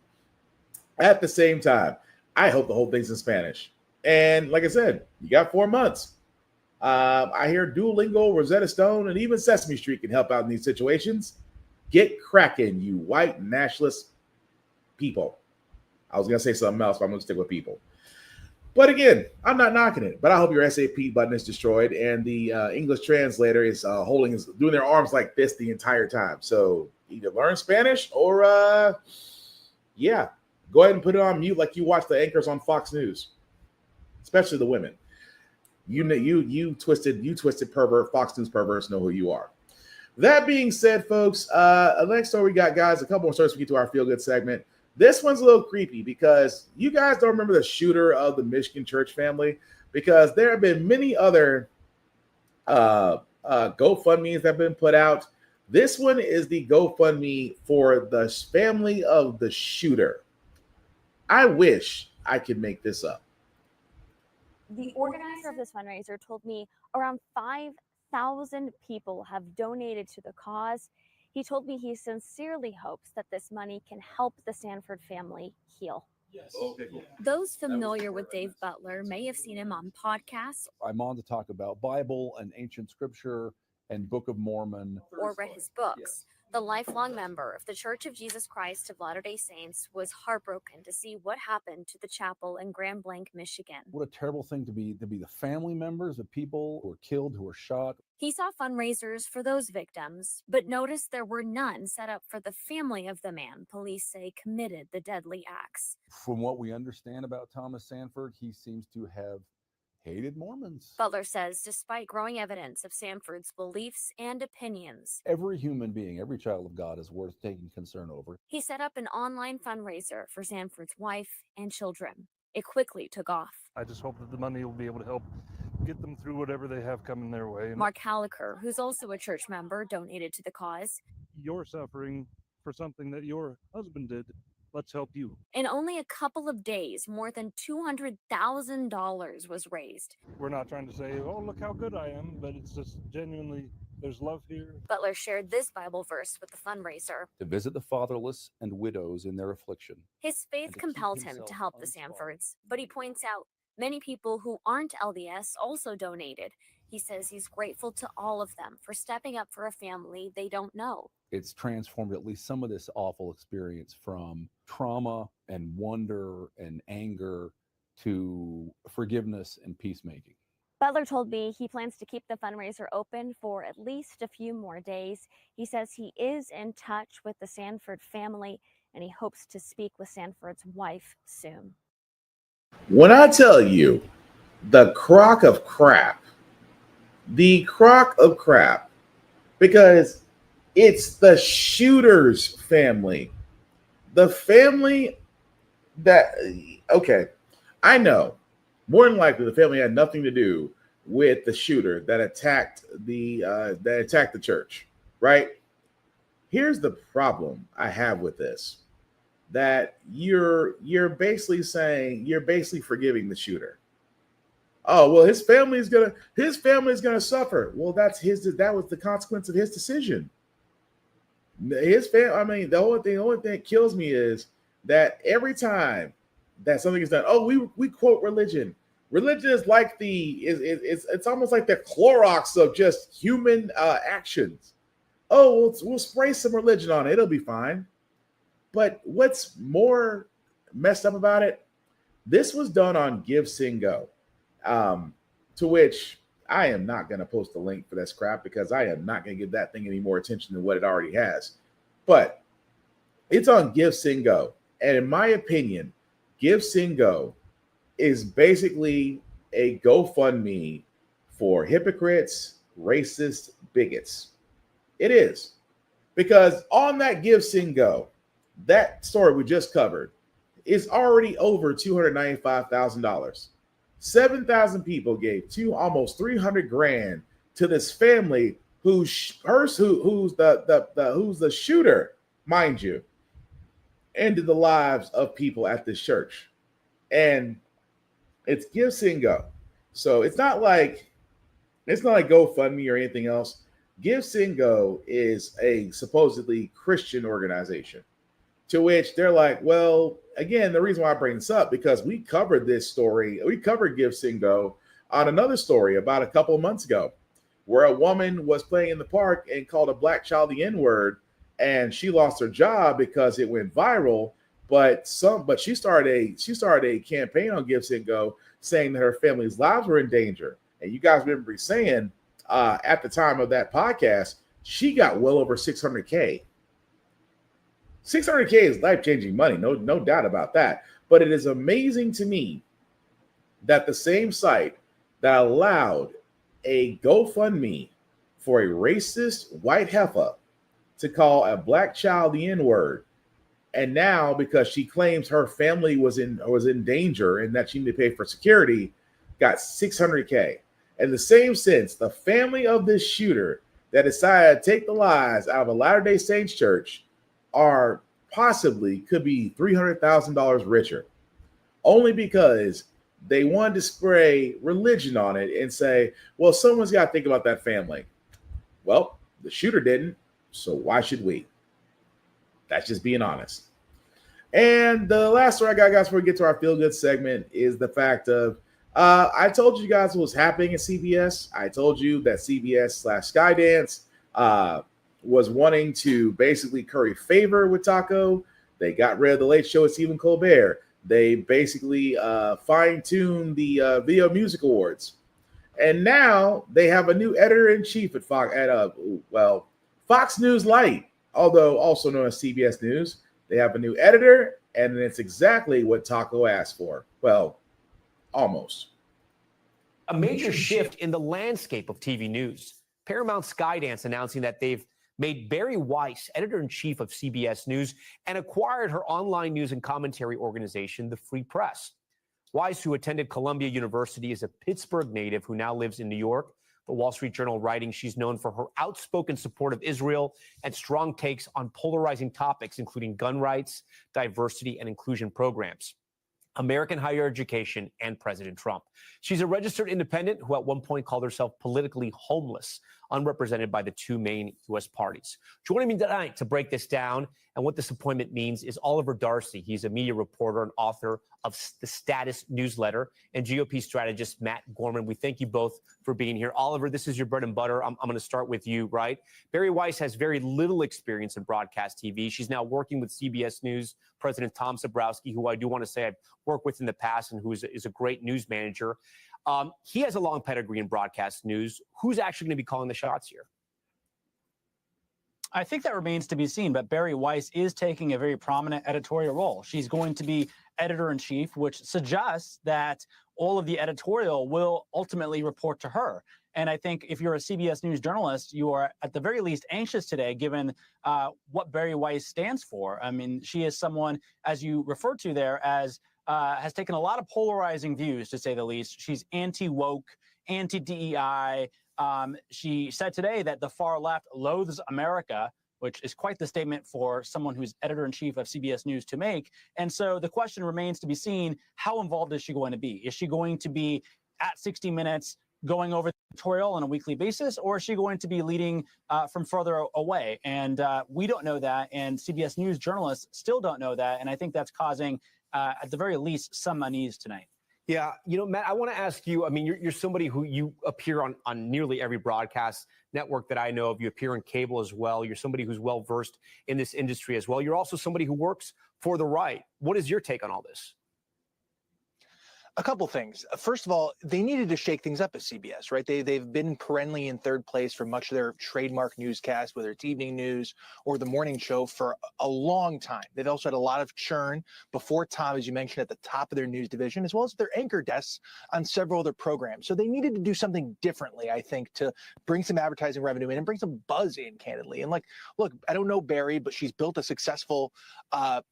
At the same time, I hope the whole thing's in Spanish. And like I said, you got 4 months. I hear Duolingo, Rosetta Stone, and even Sesame Street can help out in these situations. Get cracking, you white nationalist people. I was going to say something else, but I'm going to stick with people. But again, I'm not knocking it, but I hope your SAP button is destroyed and the English translator is doing their arms like this the entire time. So either learn Spanish or, go ahead and put it on mute like you watch the anchors on Fox News, especially the women. You twisted pervert, Fox News perverts know who you are. That being said, folks, next story we got, guys, a couple more stories to get to our feel-good segment. This one's a little creepy because you guys don't remember the shooter of the Michigan church family, because there have been many other GoFundMes that have been put out. This one is the GoFundMe for the family of the shooter. I wish I could make this up. The organizer of this fundraiser told me around 5,000 people have donated to the cause. He told me he sincerely hopes that this money can help the Sanford family heal. Yes. Okay, cool. Those familiar with Dave Butler may have seen him on podcasts I'm on to talk about Bible and ancient scripture and Book of Mormon. or read his books. The lifelong member of the Church of Jesus Christ of Latter-day Saints was heartbroken to see what happened to the chapel in Grand Blanc, Michigan. What a terrible thing to be the family members of people who were killed, who were shot. He saw fundraisers for those victims, but noticed there were none set up for the family of the man police say committed the deadly acts. From what we understand about Thomas Sanford, he seems to have hated Mormons. Butler says despite growing evidence of Sanford's beliefs and opinions, Every human being, every child of God is worth taking concern over. he set up an online fundraiser for Sanford's wife and children. It quickly took off. I just hope that the money will be able to help get them through whatever they have coming their way. And Mark Hallaker, who's also a church member, donated to the cause. you're suffering for something that your husband did. Let's help you. In only a couple of days, more than $200,000 was raised. We're not trying to say, oh, look how good I am, but it's just genuinely, there's love here. Butler shared this Bible verse with the fundraiser. To visit the fatherless and widows in their affliction. His faith compelled him to help the Sanfords, but he points out many people who aren't LDS also donated. He says he's grateful to all of them for stepping up for a family they don't know. It's transformed at least some of this awful experience from trauma and wonder and anger to forgiveness and peacemaking. Butler told me he plans to keep the fundraiser open for at least a few more days. He says he is in touch with the Sanford family and he hopes to speak with Sanford's wife soon. When I tell you the crock of crap, because it's the shooter's family, the family that, okay, I know more than likely the family had nothing to do with the shooter that attacked the church, right? Here's the problem I have with this, that you're basically saying, you're basically forgiving the shooter. Oh, well, his family is gonna suffer. Well, that was the consequence of his decision. His family, I mean, the only thing that kills me is that every time that something is done, oh, we quote religion. Religion is like it's almost like the Clorox of just human actions. Oh, we'll spray some religion on it, it'll be fine. But what's more messed up about it, this was done on Give, Sing, Go. To which I am not going to post a link for this crap because I am not going to give that thing any more attention than what it already has. But it's on Give, Sing, Go. And in my opinion, Give, Sing, Go is basically a GoFundMe for hypocrites, racist, bigots. It is. Because on that Give, Sing, Go, that story we just covered is already over $295,000. 7,000 people gave almost $300,000 to this family who's the shooter, mind you, ended the lives of people at this church. And it's Give Send Go. So it's not like GoFundMe or anything else. Give Send Go is a supposedly Christian organization, to which they're like, well, again, the reason why I bring this up, because we covered this story. We covered Give Send Go on another story about a couple of months ago, where a woman was playing in the park and called a black child the N-word, and she lost her job because it went viral. But she started a campaign on Give Send Go saying that her family's lives were in danger. And you guys remember me saying at the time of that podcast, she got well over $600K. $600K is life-changing money, no doubt about that. But it is amazing to me that the same site that allowed a GoFundMe for a racist white heifer to call a black child the N-word, and now because she claims her family was in danger and that she needed to pay for security, got $600K. In the same sense, the family of this shooter that decided to take the lives out of a Latter-day Saints church are could be $300,000 richer, only because they wanted to spray religion on it and say, well, someone's got to think about that family. Well, the shooter didn't, so why should we? That's just being honest. And the last story I got, guys, before we get to our feel-good segment, is the fact of I told you guys what was happening at CBS. I told you that CBS/Skydance was wanting to basically curry favor with Taco. They got rid of the Late Show with Stephen Colbert. They basically fine-tuned the Video Music Awards. And now they have a new editor-in-chief at Fox News Lite, although also known as CBS News. They have a new editor, and it's exactly what Taco asked for. Well, almost. A major shift in the landscape of TV news. Paramount Skydance announcing that they've made Barry Weiss editor-in-chief of CBS News and acquired her online news and commentary organization, The Free Press. Weiss, who attended Columbia University, is a Pittsburgh native who now lives in New York. The Wall Street Journal writing she's known for her outspoken support of Israel and strong takes on polarizing topics, including gun rights, diversity, and inclusion programs, American higher education, and President Trump. She's a registered independent who at one point called herself politically homeless, unrepresented by the two main U.S. parties. Joining me tonight to break this down and what this appointment means is Oliver Darcy. He's a media reporter and author of the Status newsletter, and GOP strategist Matt Gorman. We thank you both for being here. Oliver, this is your bread and butter. I'm going to start with you, right? Barry Weiss has very little experience in broadcast TV. She's now working with CBS News President Tom Sabrowski, who I do want to say I've worked with in the past and who is a great news manager. He has a long pedigree in broadcast news. Who's actually going to be calling the shots here? I think that remains to be seen, but Barry Weiss is taking a very prominent editorial role. She's going to be editor-in-chief, which suggests that all of the editorial will ultimately report to her. And I think if you're a CBS News journalist, you are at the very least anxious today, given what Barry Weiss stands for. I mean, she is someone, as you referred to there, as has taken a lot of polarizing views, to say the least. She's anti-woke, anti-DEI. She said today that the far left loathes America, which is quite the statement for someone who's editor-in-chief of CBS News to make. And so the question remains to be seen, how involved is she going to be? Is she going to be at 60 Minutes going over the editorial on a weekly basis, or is she going to be leading from further away? And we don't know that, and CBS News journalists still don't know that, and I think that's causing, at the very least, some unease tonight. Yeah, you know, Matt, I want to ask you, I mean, you're somebody who you appear on nearly every broadcast network that I know of. You appear on cable as well. You're somebody who's well-versed in this industry as well. You're also somebody who works for the right. What is your take on all this? A couple things. First of all, they needed to shake things up at CBS, right? They've been perennially in third place for much of their trademark newscast, whether it's evening news or the morning show, for a long time. They've also had a lot of churn before Tom, as you mentioned, at the top of their news division, as well as their anchor desks on several other programs. So they needed to do something differently, I think, to bring some advertising revenue in and bring some buzz in, candidly. And look, I don't know Barry, but she's built a successful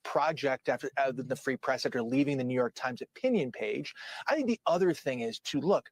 project after the Free Press after leaving the New York Times opinion page. I think the other thing is to look,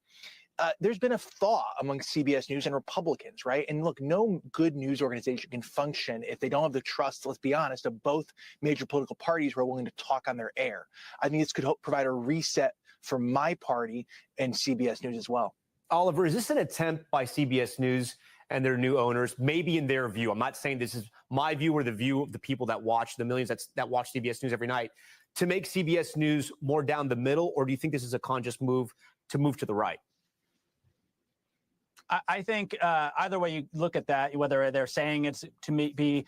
there's been a thaw among CBS News and Republicans, right? And look, no good news organization can function if they don't have the trust, let's be honest, of both major political parties who are willing to talk on their air. I think this could help provide a reset for my party and CBS News as well. Oliver, is this an attempt by CBS News and their new owners, maybe in their view? I'm not saying this is my view or the view of the people that watch, the millions that watch CBS News every night, to make CBS News more down the middle, or do you think this is a conscious move to the right? I think either way you look at that, whether they're saying it's to be,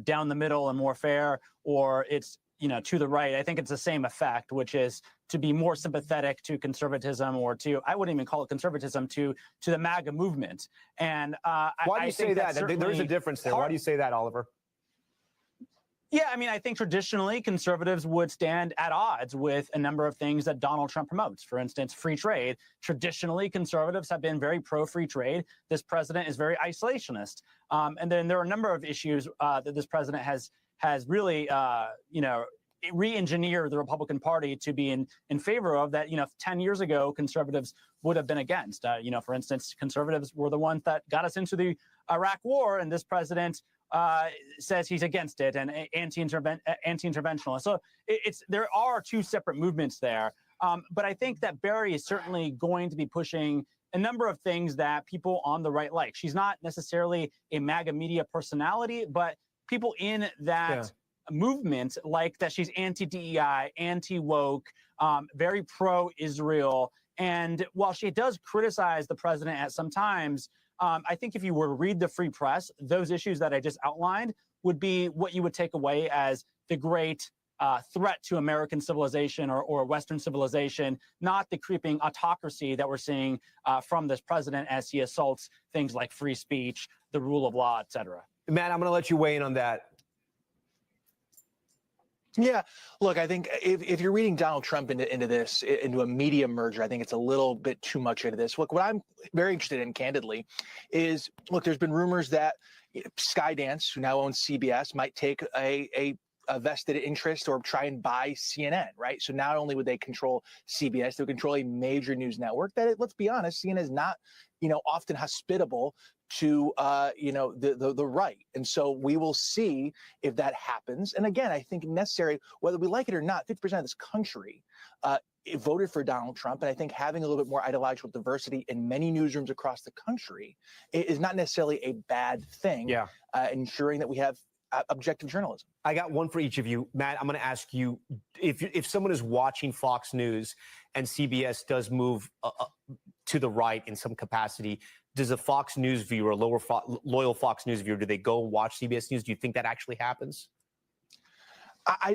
down the middle and more fair, or it's, to the right, I think it's the same effect, which is to be more sympathetic to conservatism, or to, I wouldn't even call it conservatism, to the MAGA movement. And why do you say that? There is a difference there. Why do you say that, Oliver? Yeah, I mean, I think traditionally conservatives would stand at odds with a number of things that Donald Trump promotes. For instance, free trade. Traditionally, conservatives have been very pro-free trade. This president is very isolationist. And then there are a number of issues that this president has really, re-engineered the Republican Party to be in favor of that, 10 years ago, conservatives would have been against. For instance, conservatives were the ones that got us into the Iraq War, and this president says he's against it and anti-interventionalist. So there are two separate movements there. But I think that Barry is certainly going to be pushing a number of things that people on the right like. She's not necessarily a MAGA media personality, but people in that movement like that she's anti-DEI, anti-woke, very pro-Israel. And while she does criticize the president at some times, I think if you were to read the Free Press, those issues that I just outlined would be what you would take away as the great threat to American civilization or Western civilization, not the creeping autocracy that we're seeing from this president as he assaults things like free speech, the rule of law, et cetera. Matt, I'm going to let you weigh in on that. Yeah, look, I think if you're reading Donald Trump into a media merger, I think it's a little bit too much into this. Look, what I'm very interested in, candidly, is, look, there's been rumors that Skydance, who now owns CBS, might take a vested interest or try and buy CNN, right? So not only would they control CBS, they would control a major news network that, let's be honest, CNN is not, often hospitable to the right. And so we will see if that happens. And again, I think necessary, whether we like it or not, 50% of this country voted for Donald Trump. And I think having a little bit more ideological diversity in many newsrooms across the country is not necessarily a bad thing. Yeah. Ensuring that we have objective journalism. I got one for each of you. Matt, I'm going to ask you, if someone is watching Fox News and CBS does move to the right in some capacity, does a Fox News viewer, a loyal Fox News viewer, do they go watch CBS News? Do you think that actually happens?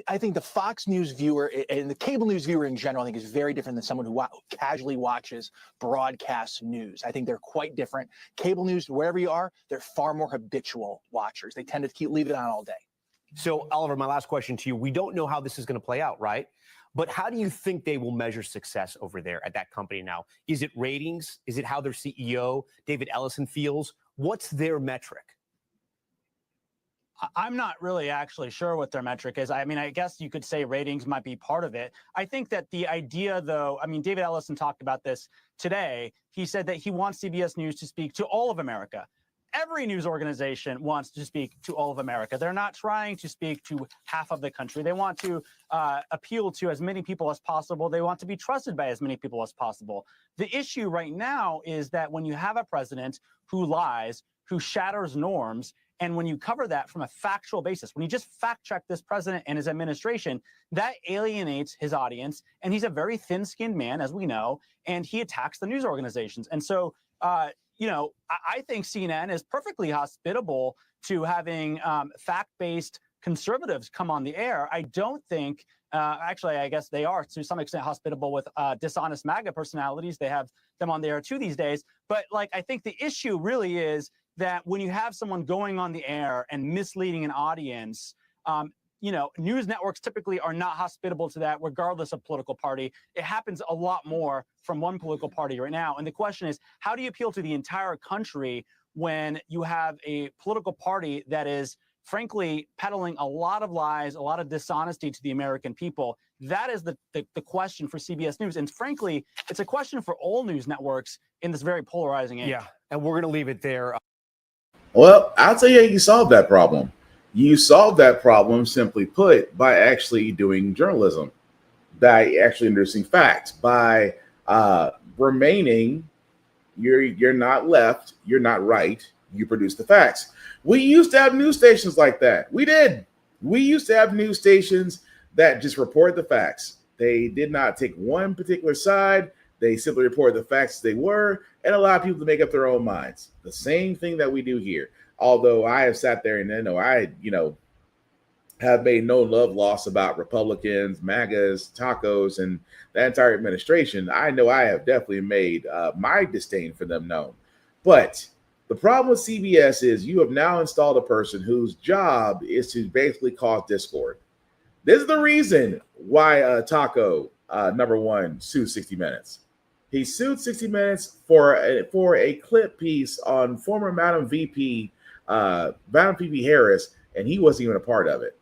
I think the Fox News viewer and the cable news viewer in general, I think, is very different than someone who casually watches broadcast news. I think they're quite different. Cable news, wherever you are, they're far more habitual watchers. They tend to leave it on all day. So, Oliver, my last question to you. We don't know how this is going to play out, right? But how do you think they will measure success over there at that company now? Is it ratings? Is it how their CEO, David Ellison, feels? What's their metric? I'm not really actually sure what their metric is. I mean, I guess you could say ratings might be part of it. I think that the idea, though, I mean, David Ellison talked about this today. He said that he wants CBS News to speak to all of America. Every news organization wants to speak to all of America. They're not trying to speak to half of the country. They want to appeal to as many people as possible. They want to be trusted by as many people as possible. The issue right now is that when you have a president who lies, who shatters norms, and when you cover that from a factual basis, when you just fact check this president and his administration, that alienates his audience. And he's a very thin-skinned man, as we know, and he attacks the news organizations. And so, I think CNN is perfectly hospitable to having fact-based conservatives come on the air. I don't think, actually, I guess they are to some extent hospitable with dishonest MAGA personalities. They have them on the air too these days. But I think the issue really is that when you have someone going on the air and misleading an audience, news networks typically are not hospitable to that, regardless of political party. It happens a lot more from one political party right now. And the question is, how do you appeal to the entire country when you have a political party that is frankly, peddling a lot of lies, a lot of dishonesty to the American people. That is the question for CBS News. And frankly, it's a question for all news networks in this very polarizing age. Yeah, and we're going to leave it there. Well, I'll tell you how you solve that problem. You solve that problem, simply put, by actually doing journalism, by actually introducing facts, by remaining, you're not left, you're not right, you produce the facts. We used to have news stations like that. We did. We used to have news stations that just report the facts. They did not take one particular side. They simply reported the facts as they were and allow people to make up their own minds. The same thing that we do here. Although I have sat there and I have made no love loss about Republicans, MAGAs, tacos, and the entire administration. I know I have definitely made my disdain for them known. But the problem with CBS is you have now installed a person whose job is to basically cause discord. This is the reason why Taco, number one, sued 60 Minutes. He sued 60 Minutes for a clip piece on former Madam VP Harris, and he wasn't even a part of it.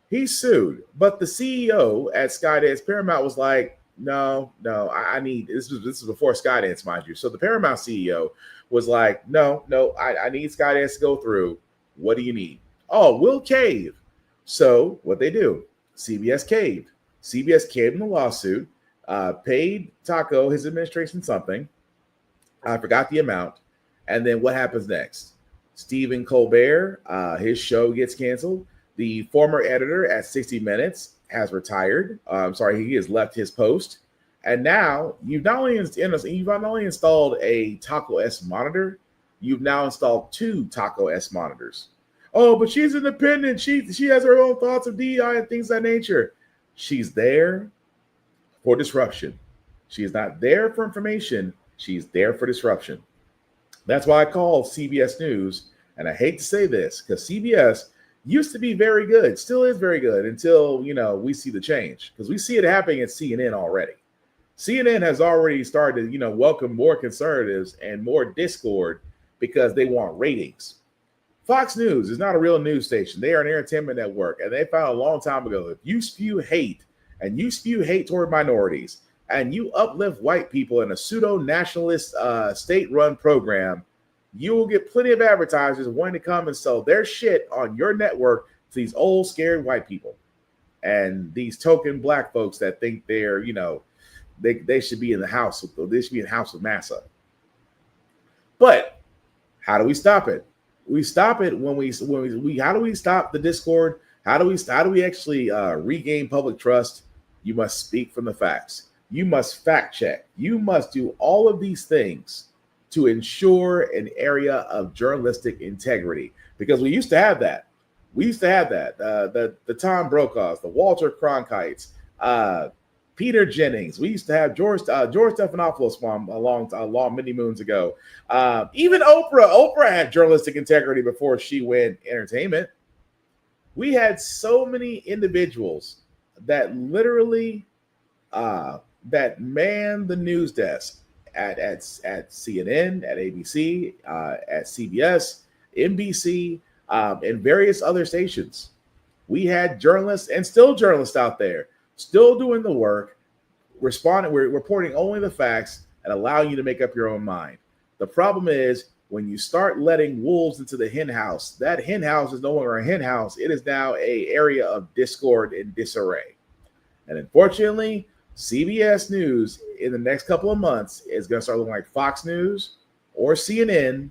He sued, but the CEO at Skydance Paramount was like, no, I need, this is before Skydance, mind you. So the Paramount CEO was like, no, I need Skydance to go through. What do you need? Oh, we'll cave. So what they do, CBS caved. CBS caved in the lawsuit, paid Taco, his administration, something. I forgot the amount. And then what happens next? Stephen Colbert, his show gets canceled. The former editor at 60 Minutes has retired. He has left his post. And now you've not only installed a Taco S monitor, you've now installed 2 Taco S monitors. Oh, but she's independent. She has her own thoughts of DEI and things of that nature. She's there for disruption. She is not there for information. She's there for disruption. That's why I call CBS News, and I hate to say this, because CBS used to be very good, still is very good until, we see the change, because we see it happening at CNN already. CNN has already started to, welcome more conservatives and more discord because they want ratings. Fox News is not a real news station. They are an entertainment network, and they found a long time ago, if you spew hate and you spew hate toward minorities and you uplift white people in a pseudo-nationalist state-run program, you will get plenty of advertisers wanting to come and sell their shit on your network to these old, scared white people and these token black folks that think they're, they should be in the house with Massa. But how do we stop it? We stop it when we how do we stop the discord? How do we actually regain public trust? You must speak from the facts. You must fact check. You must do all of these things to ensure an area of journalistic integrity, because we used to have that. The Tom Brokaws, the Walter Cronkites, Peter Jennings. We used to have George Stephanopoulos along many moons ago. Even Oprah had journalistic integrity before she went entertainment. We had so many individuals that literally that manned the news desk at CNN, at ABC, at CBS, NBC, and various other stations. We had journalists and still journalists out there, still doing the work, we're reporting only the facts and allowing you to make up your own mind. The problem is when you start letting wolves into the hen house, that hen house is no longer a hen house. It is now an area of discord and disarray. And unfortunately, CBS News in the next couple of months is going to start looking like Fox News or CNN,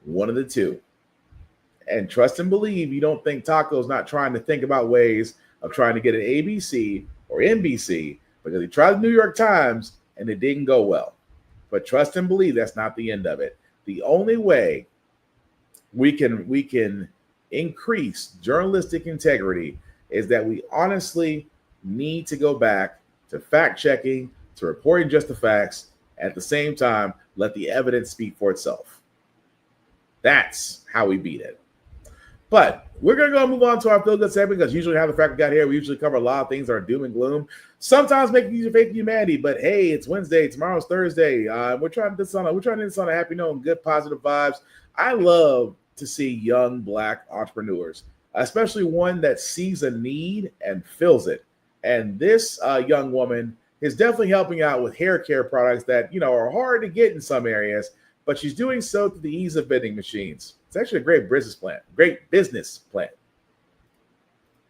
one of the two. And trust and believe, you don't think Taco's not trying to think about ways of trying to get an ABC or NBC, because he tried the New York Times and it didn't go well. But trust and believe, that's not the end of it. The only way we can increase journalistic integrity is that we honestly need to go back to fact checking, to reporting just the facts, at the same time, let the evidence speak for itself. That's how we beat it. But we're going to go move on to our Feel Good segment, because usually how the fact we got here, we usually cover a lot of things that are doom and gloom. Sometimes make use of faith in humanity, but hey, it's Wednesday, tomorrow's Thursday. We're trying this on a happy note and good positive vibes. I love to see young Black entrepreneurs. especially one that sees a need and fills it. And this young woman is definitely helping out with hair care products that, are hard to get in some areas, but she's doing so through the ease of vending machines. It's actually a great business plan.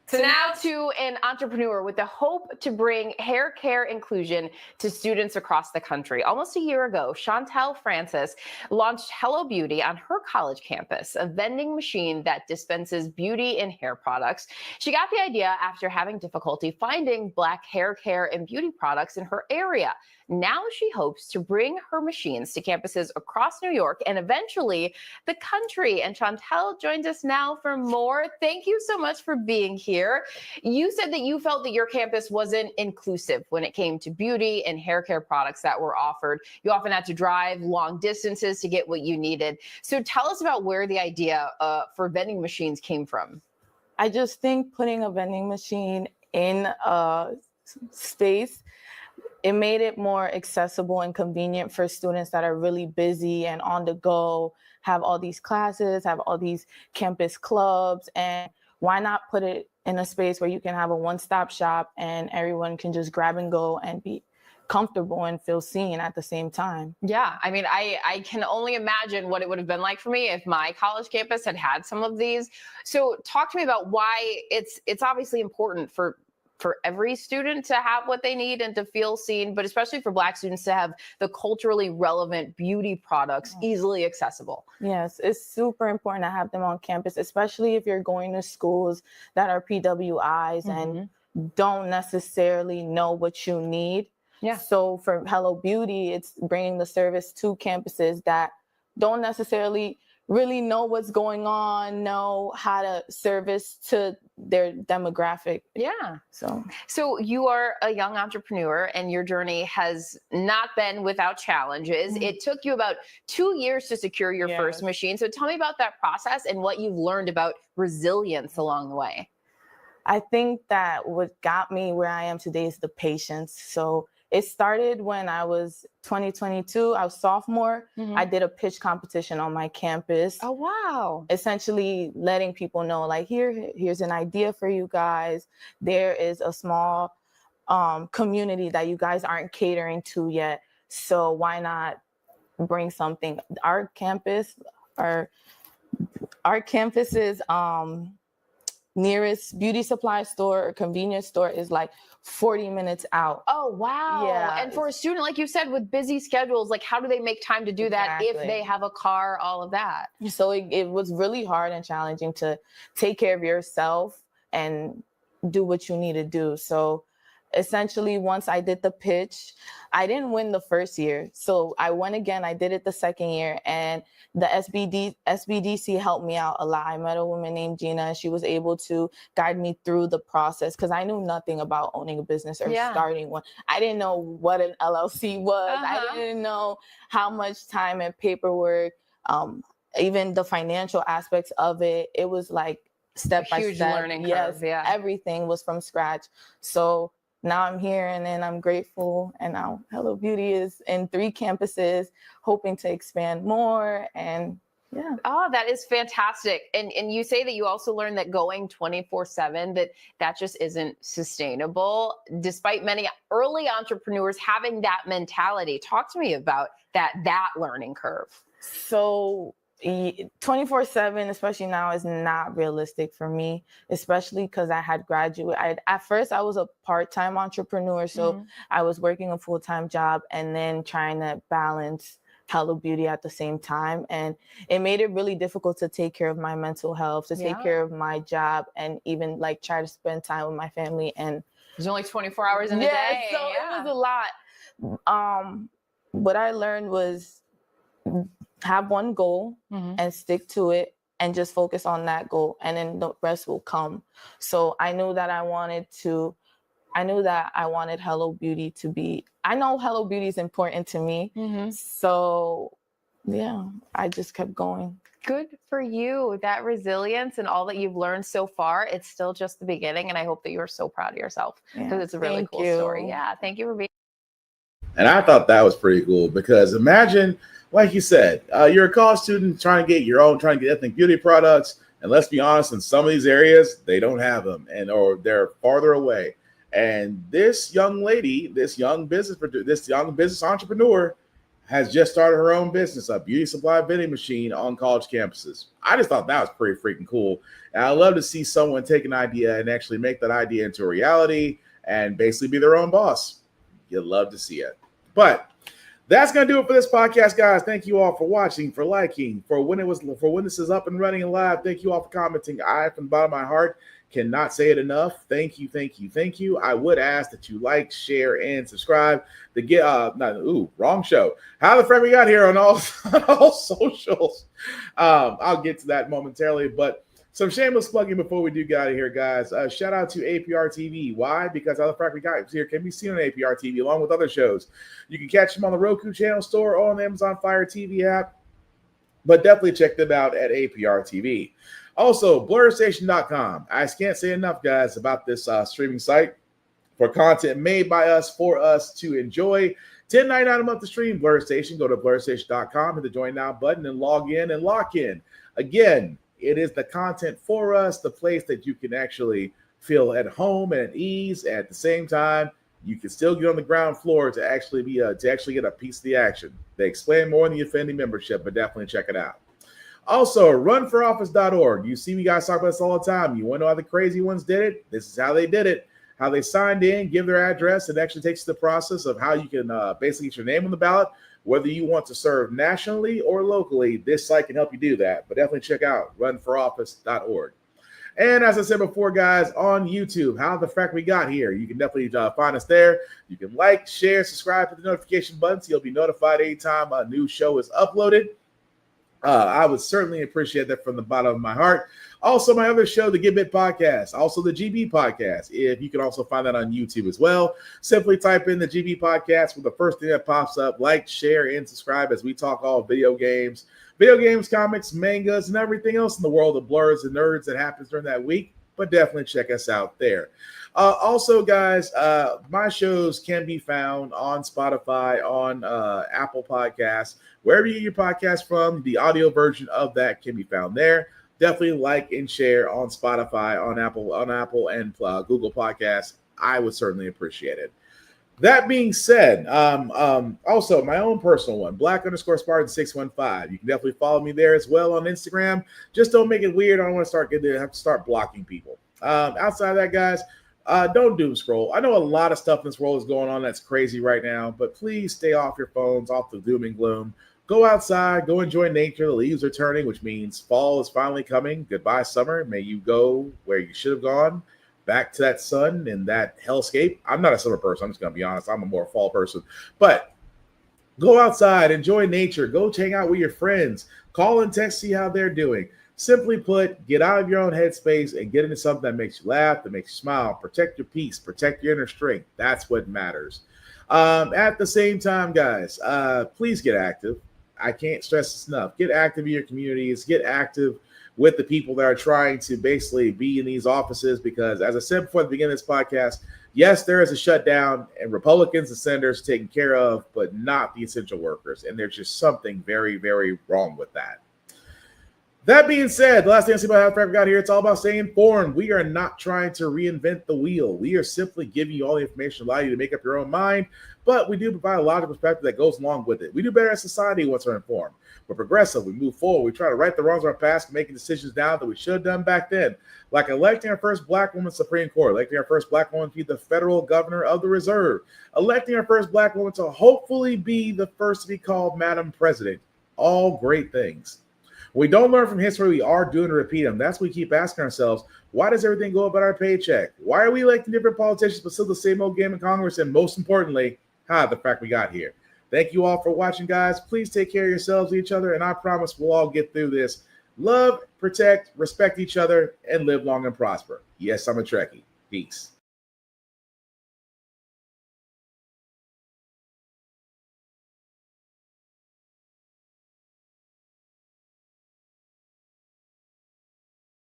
So now to an entrepreneur with the hope to bring hair care inclusion to students across the country. Almost a year ago, Chantel Francis launched Hello Beauty on her college campus, a vending machine that dispenses beauty and hair products. She got the idea after having difficulty finding Black hair care and beauty products in her area. Now she hopes to bring her machines to campuses across New York and eventually the country. And Chantel joins us now for more. Thank you so much for being here. You said that you felt that your campus wasn't inclusive when it came to beauty and hair care products that were offered. You often had to drive long distances to get what you needed. So tell us about where the idea for vending machines came from. I just think putting a vending machine in a space, it made it more accessible and convenient for students that are really busy and on the go, have all these classes, have all these campus clubs, and why not put it in a space where you can have a one-stop shop and everyone can just grab and go and be comfortable and feel seen at the same time. Yeah, I mean, I can only imagine what it would have been like for me if my college campus had had some of these. So talk to me about why it's obviously important for every student to have what they need and to feel seen, but especially for Black students to have the culturally relevant beauty products easily accessible. Yes, it's super important to have them on campus, especially if you're going to schools that are PWIs and don't necessarily know what you need. Yeah. So for Hello Beauty, it's bringing the service to campuses that don't necessarily really know what's going on, know how to service to their demographic. Yeah. So you are a young entrepreneur and your journey has not been without challenges. It took you about 2 years to secure your first machine. So tell me about that process and what you've learned about resilience along the way. I think that what got me where I am today is the patience. So it started when I was 2022. I was sophomore. I did a pitch competition on my campus. Oh, wow. Essentially letting people know, like, here's an idea for you guys. There is a small community that you guys aren't catering to yet. So why not bring something? Our campus's nearest beauty supply store or convenience store is like 40 minutes out. Oh, wow. Yeah. And for a student, like you said, with busy schedules, like how do they make time to do that if they have a car, all of that? So it was really hard and challenging to take care of yourself and do what you need to do. So essentially, once I did the pitch, I didn't win the first year. So I went again. I did it the second year. And the SBDC helped me out a lot. I met a woman named Gina, and she was able to guide me through the process because I knew nothing about owning a business or starting one. I didn't know what an LLC was. I didn't know how much time and paperwork, even the financial aspects of it. It was like step by step. Huge learning curve. Yeah. Everything was from scratch. So now I'm here and then I'm grateful. And now Hello Beauty is in 3 campuses, hoping to expand more. And yeah. Oh, that is fantastic. And you say that you also learned that going 24/7, that just isn't sustainable, despite many early entrepreneurs having that mentality. Talk to me about that learning curve. So 24/7, especially now, is not realistic for me, especially because I had graduated. At first, I was a part-time entrepreneur, so I was working a full-time job and then trying to balance Hello Beauty at the same time. And it made it really difficult to take care of my mental health, to take care of my job, and even like try to spend time with my family. And there's only 24 hours in a day. So it was a lot. What I learned was have one goal and stick to it and just focus on that goal, and then the rest will come. So I knew that I wanted Hello Beauty to be, I know Hello Beauty is important to me. So yeah, I just kept going. Good for you. That resilience and all that you've learned so far, it's still just the beginning. And I hope that you're so proud of yourself because it's a really cool story. Yeah. Thank you for being. And I thought that was pretty cool because imagine, like you said, you're a college student trying to get ethnic beauty products. And let's be honest, in some of these areas, they don't have them, or they're farther away. And this young lady, this young business entrepreneur has just started her own business, a beauty supply vending machine on college campuses. I just thought that was pretty freaking cool. And I love to see someone take an idea and actually make that idea into a reality and basically be their own boss. You'd love to see it. But that's going to do it for this podcast, guys. Thank you all for watching, for liking, for when this is up and running and live. Thank you all for commenting. I, from the bottom of my heart, cannot say it enough. Thank you, thank you, thank you. I would ask that you like, share, and subscribe to get wrong show. How the Frack we got here on all socials. I'll get to that momentarily, but some shameless plugging before we do get out of here, guys. Shout out to APR TV. Why? Because How the Frack we got here can be seen on APR TV along with other shows. You can catch them on the Roku channel store or on the Amazon Fire TV app, but definitely check them out at APR TV. Also, BlurStation.com. I can't say enough, guys, about this streaming site for content made by us for us to enjoy. $10.99 a month to stream Blur Station. Go to BlurStation.com, hit the join now button, and log in and lock in. Again, it is the content for us, the place that you can actually feel at home and at ease. At the same time, you can still get on the ground floor to actually get a piece of the action. They explain more in the Affinity membership, but definitely check it out. Also, runforoffice.org. You see me guys talk about this all the time. You want to know how the crazy ones did it? This is how they did it. How they signed in, give their address. It actually takes you the process of how you can basically get your name on the ballot, whether you want to serve nationally or locally. This site can help you do that. But definitely check out runforoffice.org. And as I said before, guys, on YouTube, How the Frack we got here. You can definitely find us there. You can like, share, subscribe to the notification button so you'll be notified anytime a new show is uploaded. I would certainly appreciate that from the bottom of my heart. Also, my other show, the Get Bit Podcast, also the GB Podcast. If you can also find that on YouTube as well. Simply type in the GB Podcast with the first thing that pops up. Like, share, and subscribe as we talk all video games, comics, mangas, and everything else in the world of blurs and nerds that happens during that week. But definitely check us out there. Also, guys, my shows can be found on Spotify, on Apple Podcasts, wherever you get your podcast from. The audio version of that can be found there. Definitely like and share on Spotify, on Apple and Google Podcasts. I would certainly appreciate it. That being said, also my own personal one, Black_Spartan615. You can definitely follow me there as well on Instagram. Just don't make it weird. I don't want to have to start blocking people. Outside of that, guys, don't doom scroll. I know a lot of stuff in this world is going on that's crazy right now, but please stay off your phones, off the doom and gloom. Go outside, go enjoy nature. The leaves are turning, which means fall is finally coming. Goodbye, summer. May you go where you should have gone, back to that sun and that hellscape. I'm not a summer person. I'm just going to be honest. I'm a more fall person. But go outside, enjoy nature. Go hang out with your friends. Call and text, see how they're doing. Simply put, get out of your own headspace and get into something that makes you laugh, that makes you smile. Protect your peace. Protect your inner strength. That's what matters. At the same time, guys, please get active. I can't stress this enough. Get active in your communities. Get active with the people that are trying to basically be in these offices because, as I said before at the beginning of this podcast, yes, there is a shutdown and Republicans and senators taken care of, but not the essential workers. And there's just something very, very wrong with that. That being said, the last thing I see about How the Frack we got here, it's all about staying informed. We are not trying to reinvent the wheel. We are simply giving you all the information to allow you to make up your own mind, but we do provide a lot of perspective that goes along with it. We do better as society once we're informed. We're progressive. We move forward. We try to right the wrongs of our past, making decisions now that we should have done back then, like electing our first Black woman Supreme Court, electing our first Black woman to be the federal governor of the Reserve, electing our first Black woman to hopefully be the first to be called Madam President. All great things. We don't learn from history. We are doing to repeat them. That's what we keep asking ourselves. Why does everything go about our paycheck? Why are we electing different politicians but still the same old game in Congress? And most importantly, how the Frack we got here. Thank you all for watching, guys. Please take care of yourselves and each other, and I promise we'll all get through this. Love, protect, respect each other, and live long and prosper. Yes, I'm a Trekkie. Peace.